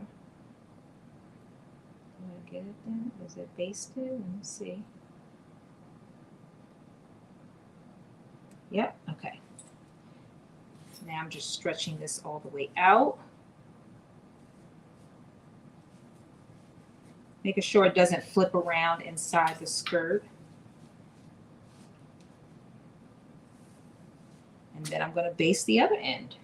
S1: Do I get it then? Is it basted? Let me see. Yep, okay. Now I'm just stretching this all the way out. Making sure it doesn't flip around inside the skirt. And then I'm going to baste the other end.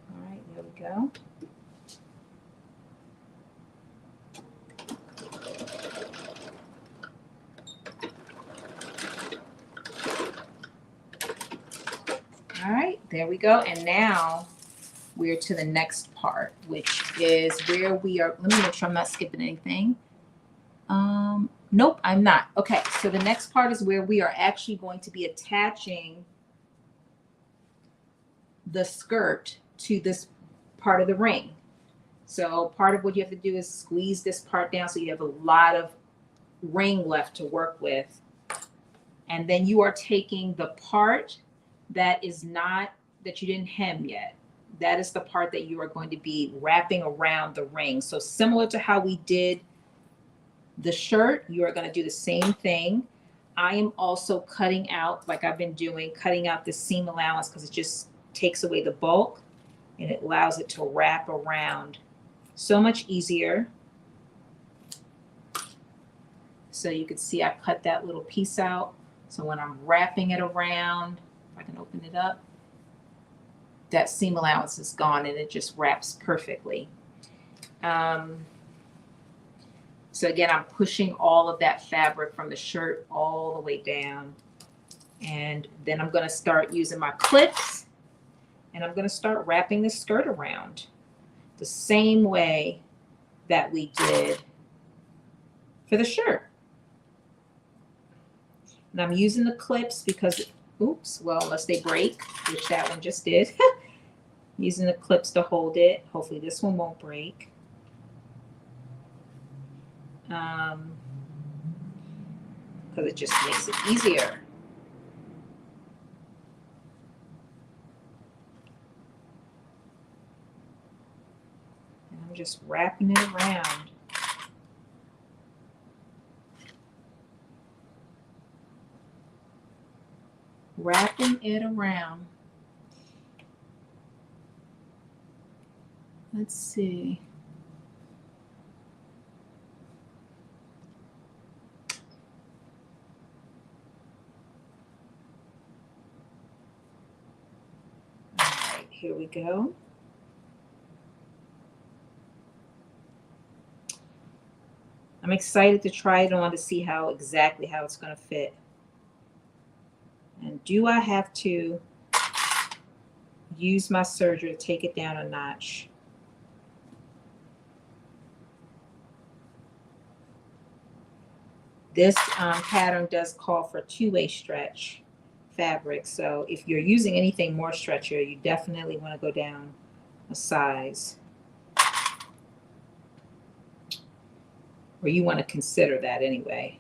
S1: All right, there we go. All right, there we go. And now we're to the next part, which is where we are. Let me make sure I'm not skipping anything. Nope, I'm not. Okay, so the next part is where we are actually going to be attaching the skirt to this part of the ring. So part of what you have to do is squeeze this part down so you have a lot of ring left to work with. And then you are taking the part that is not, that you didn't hem yet. That is the part that you are going to be wrapping around the ring. So similar to how we did the shirt, you are going to do the same thing. I am also cutting out, like I've been doing, cutting out the seam allowance because it just takes away the bulk and it allows it to wrap around so much easier. So you can see I cut that little piece out. So when I'm wrapping it around, if I can open it up, that seam allowance is gone and it just wraps perfectly. So again, I'm pushing all of that fabric from the shirt all the way down. And then I'm going to start using my clips and I'm going to start wrapping the skirt around the same way that we did for the shirt. And I'm using the clips because, oops, well, unless they break, which that one just did. Using the clips to hold it. Hopefully this one won't break. Because it just makes it easier. And I'm just wrapping it around. Wrapping it around. Let's see. All right, here we go. I'm excited to try it on to see exactly how it's going to fit. And do I have to use my serger to take it down a notch? This pattern does call for two-way stretch fabric. So if you're using anything more stretchier, you definitely want to go down a size. Or you want to consider that anyway.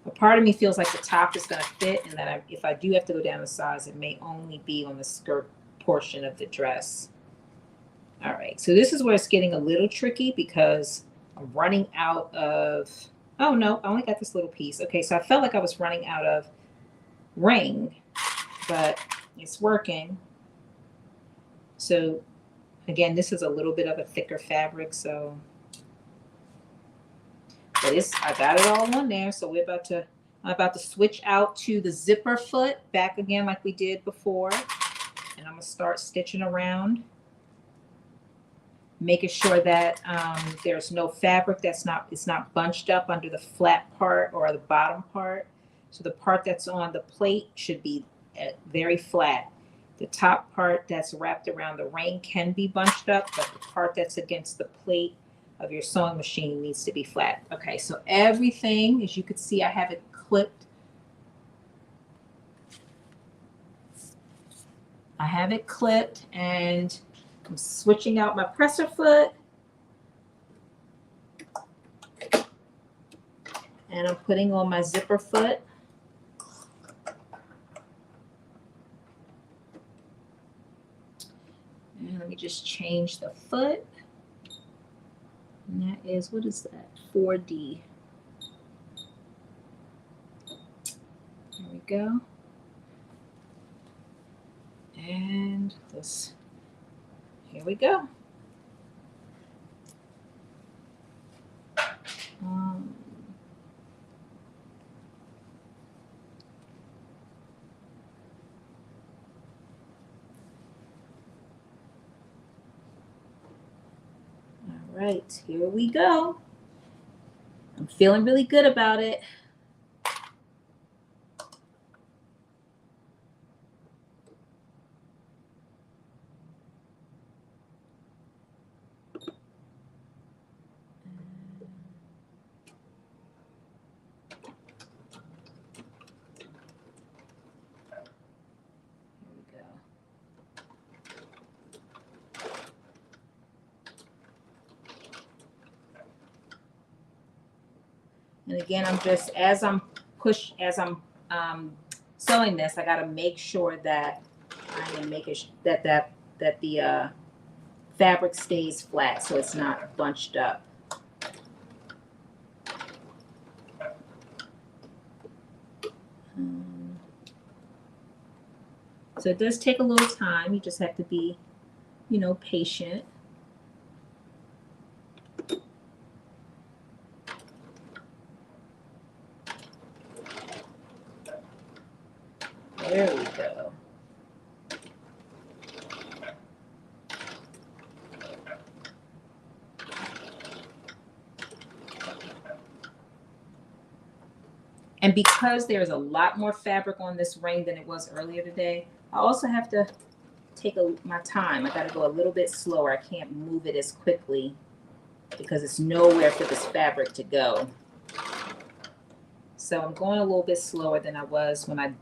S1: A part of me feels like the top is going to fit, and that if I do have to go down a size, it may only be on the skirt portion of the dress. All right, so this is where it's getting a little tricky because I'm running out of, oh no, I only got this little piece. Okay, so I felt like I was running out of ring, but it's working. So again, this is a little bit of a thicker fabric, so, but I got it all on there. So I'm about to switch out to the zipper foot back again like we did before. And I'm gonna start stitching around, making sure that there's no fabric it's not bunched up under the flat part or the bottom part. So the part that's on the plate should be very flat. The top part that's wrapped around the ring can be bunched up, but the part that's against the plate of your sewing machine needs to be flat. Okay, so everything, as you can see, I have it clipped. I have it clipped, and I'm switching out my presser foot. And I'm putting on my zipper foot. And let me just change the foot. And that is, what is that? 4D. There we go. And here we go. All right, here we go. I'm feeling really good about it. And again, I'm just, as I'm sewing this, I got to make sure that I am making that the fabric stays flat, so it's not bunched up. So it does take a little time. You just have to be, patient. There we go. And because there's a lot more fabric on this ring than it was earlier today, I also have to take my time. I got to go a little bit slower. I can't move it as quickly because it's nowhere for this fabric to go. So I'm going a little bit slower than I was when I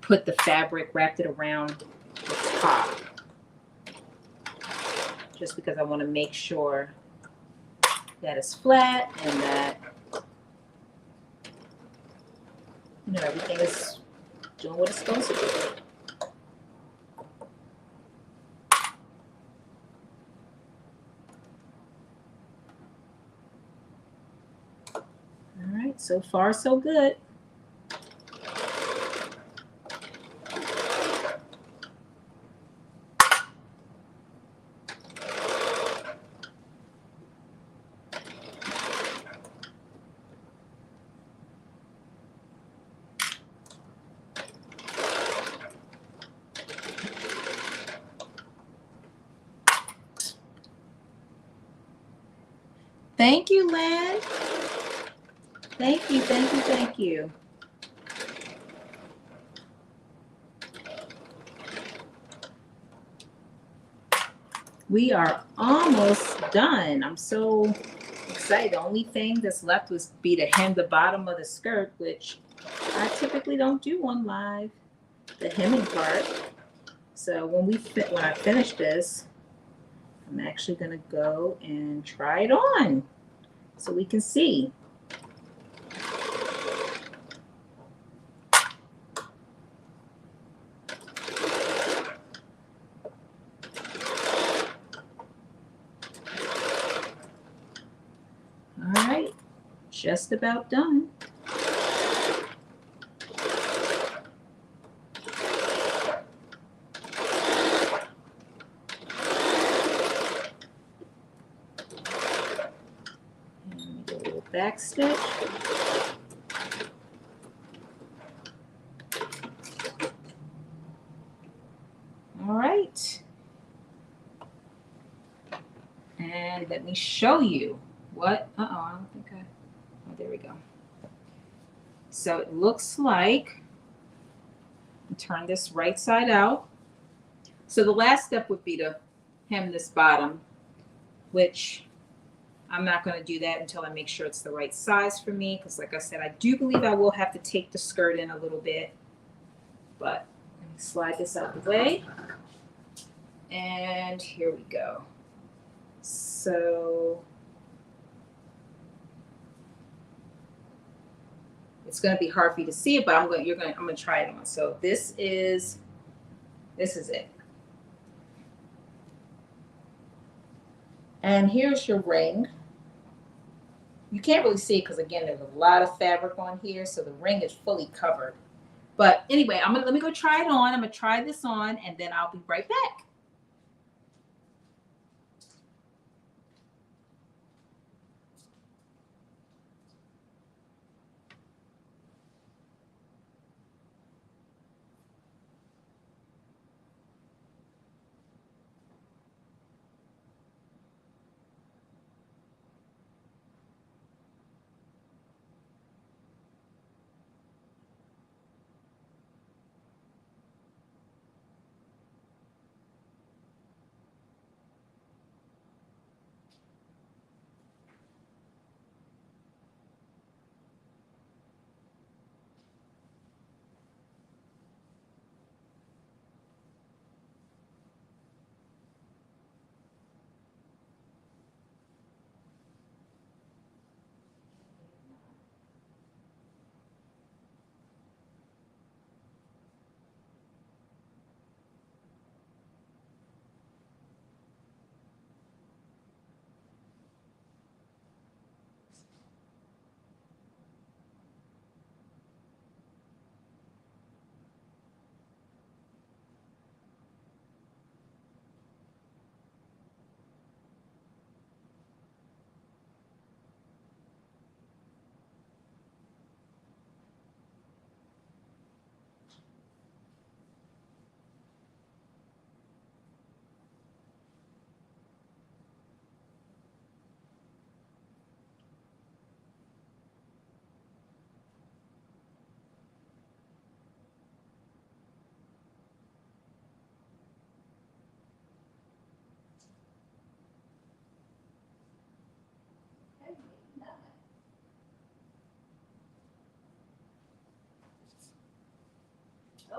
S1: put the fabric, wrapped it around the top. Just because I want to make sure that it's flat and that, you know, everything is doing what it's supposed to do. All right, so far so good. Thank you, Lynn. Thank you, thank you, thank you. We are almost done. I'm so excited. The only thing that's left was be to hem the bottom of the skirt, which I typically don't do on live, the hemming part. So when I finish this, I'm actually gonna go and try it on so we can see. All right, just about done. And do a little back stitch. All right. And let me show you what, I don't think oh, there we go. So it looks like, turn this right side out. So the last step would be to hem this bottom, which I'm not going to do that until I make sure it's the right size for me. Because like I said, I do believe I will have to take the skirt in a little bit. But let me slide this out the way. And here we go. So it's going to be hard for you to see it, but I'm going to try it on. So this is it. And here's your ring. You can't really see it because again, there's a lot of fabric on here, so the ring is fully covered. But anyway, let me go try it on. I'm gonna try this on, and then I'll be right back.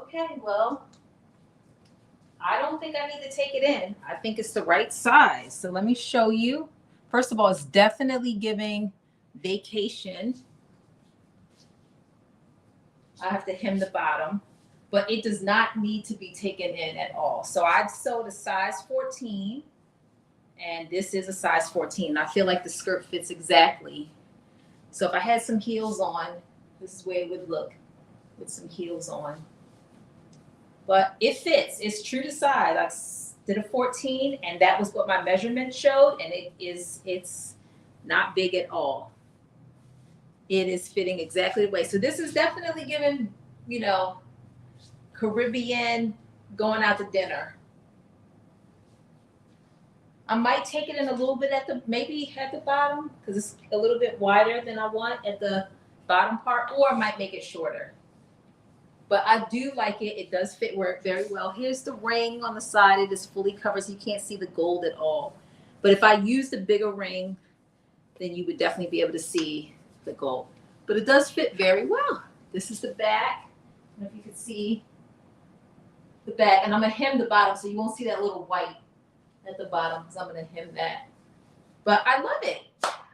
S1: Okay, well, I don't think I need to take it in. I think it's the right size. So let me show you. First of all, it's definitely giving vacation. I have to hem the bottom, but it does not need to be taken in at all. So I've sewed a size 14, and this is a size 14. I feel like the skirt fits exactly. So if I had some heels on, this is where it would look with some heels on. But it fits. It's true to size. I did a 14, and that was what my measurement showed, and it's not big at all. It is fitting exactly the way. So this is definitely giving, you know, Caribbean, going out to dinner. I might take it in a little bit maybe at the bottom, because it's a little bit wider than I want at the bottom part, or I might make it shorter. But I do like it. It does fit work very well. Here's the ring on the side. It is fully covered, so you can't see the gold at all. But if I used a bigger ring, then you would definitely be able to see the gold. But it does fit very well. This is the back. I don't know if you can see the back. And I'm going to hem the bottom, so you won't see that little white at the bottom, because I'm going to hem that. But I love it.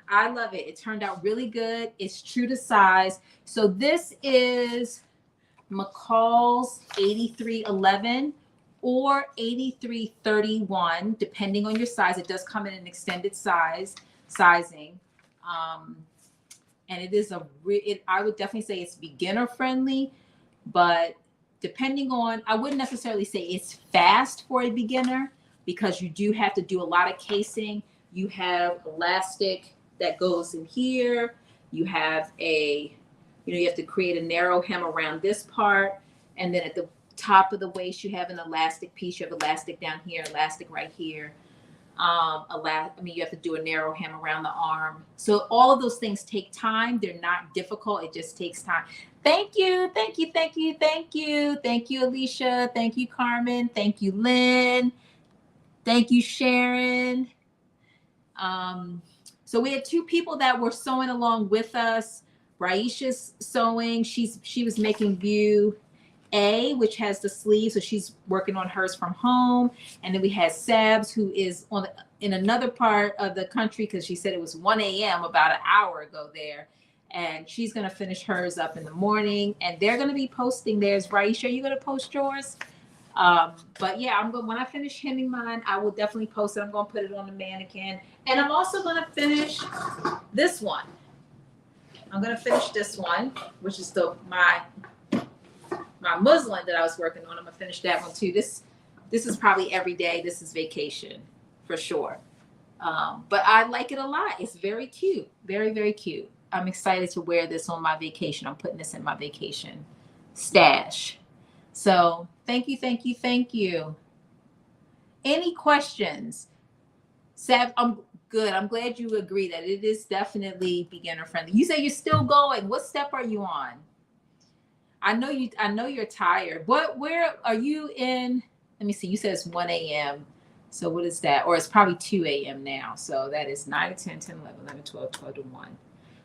S1: I love it. It turned out really good. It's true to size. So this is McCalls 8311 or 8331, depending on your size. It does come in an extended sizing. And it is I would definitely say it's beginner friendly, but depending on, I wouldn't necessarily say it's fast for a beginner, because you do have to do a lot of casing. You have elastic that goes in here. You have you have to create a narrow hem around this part. And then at the top of the waist, you have an elastic piece. You have elastic down here, elastic right here. You have to do a narrow hem around the arm. So all of those things take time. They're not difficult. It just takes time. Thank you. Thank you. Thank you. Thank you. Thank you, Alicia. Thank you, Carmen. Thank you, Lynn. Thank you, Sharon. So we had two people that were sewing along with us. Raisha's sewing. She was making view A, which has the sleeve, so she's working on hers from home. And then we had Sabs, who is in another part of the country, because she said it was 1 a.m. about an hour ago there. And she's going to finish hers up in the morning. And they're going to be posting theirs. Raisha, are you going to post yours? But yeah, when I finish hemming mine, I will definitely post it. I'm going to put it on the mannequin. And I'm also going to finish this one. I'm going to finish this one, which is my muslin that I was working on. I'm going to finish that one too. This is probably every day. This is vacation for sure. But I like it a lot. It's very cute. Very, very cute. I'm excited to wear this on my vacation. I'm putting this in my vacation stash. So thank you, thank you, thank you. Any questions? Sab, I'm good. I'm glad you agree that it is definitely beginner friendly. You say you're still going. What step are you on? I know you're tired. Where are you in? Let me see. You said it's 1 a.m. So what is that? Or it's probably 2 a.m. now. So that is 9 to 10, 10, 11, 11, 12, 12 to 1.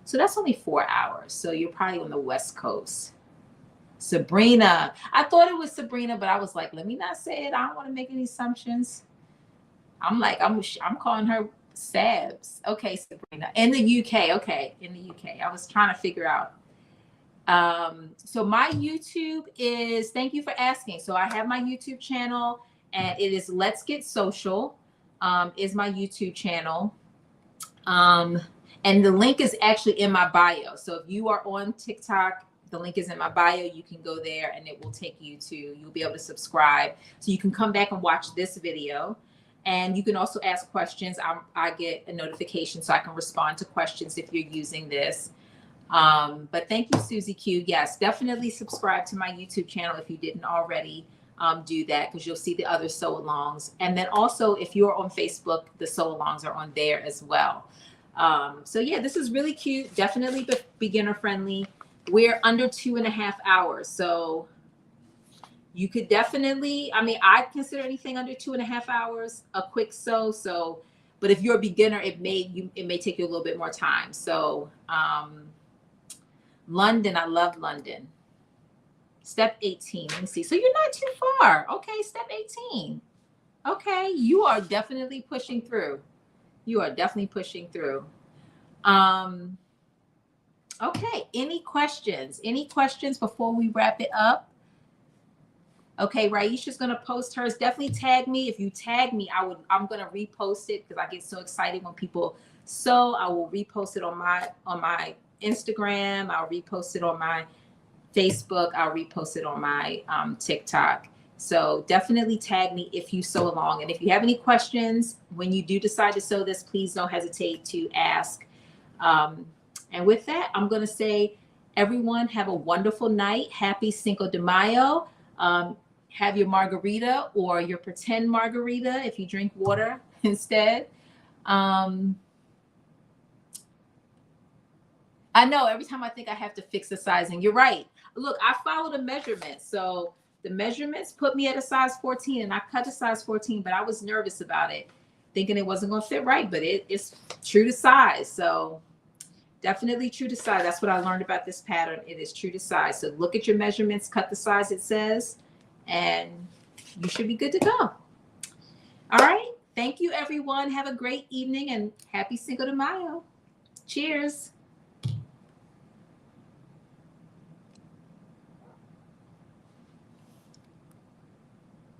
S1: So that's only 4 hours. So you're probably on the West Coast. Sabrina. I thought it was Sabrina, but I was like, let me not say it. I don't want to make any assumptions. I'm calling her Sabs. Okay, Sabrina. In the UK. Okay, in the UK. I was trying to figure out. So my YouTube is, thank you for asking. So I have my YouTube channel, and it is Let's Get Social, is my YouTube channel. And the link is actually in my bio. So if you are on TikTok, the link is in my bio. You can go there and it will take you you'll be able to subscribe. So you can come back and watch this video. And you can also ask questions. I get a notification so I can respond to questions if you're using this. But thank you, Susie Q. Yes, definitely subscribe to my YouTube channel if you didn't already do that, because you'll see the other sew-alongs. And then also, if you're on Facebook, the sew-alongs are on there as well. So yeah, this is really cute. Definitely beginner friendly. We're under 2.5 hours. So you could definitely, I consider anything under 2.5 hours a quick sew. So, but if you're a beginner, it may take you a little bit more time. So, London, I love London. Step 18. Let me see. So you're not too far. Okay, step 18. Okay, you are definitely pushing through. You are definitely pushing through. Okay, any questions? Any questions before we wrap it up? Okay, Raisha's gonna post hers. Definitely tag me. If you tag me, I'm gonna repost it because I get so excited when people sew. I will repost it on my Instagram. I'll repost it on my Facebook. I'll repost it on my TikTok. So definitely tag me if you sew along. And if you have any questions when you do decide to sew this, please don't hesitate to ask. And with that, I'm going to say, everyone, have a wonderful night. Happy Cinco de Mayo. Have your margarita or your pretend margarita if you drink water instead. I know every time I think I have to fix the sizing, you're right. Look, I follow the measurements. So the measurements put me at a size 14 and I cut a size 14, but I was nervous about it, thinking it wasn't going to fit right, but it's true to size. So definitely true to size. That's what I learned about this pattern. It is true to size. So look at your measurements, cut the size it says, and you should be good to go. All right. Thank you, everyone. Have a great evening and happy Cinco de Mayo. Cheers.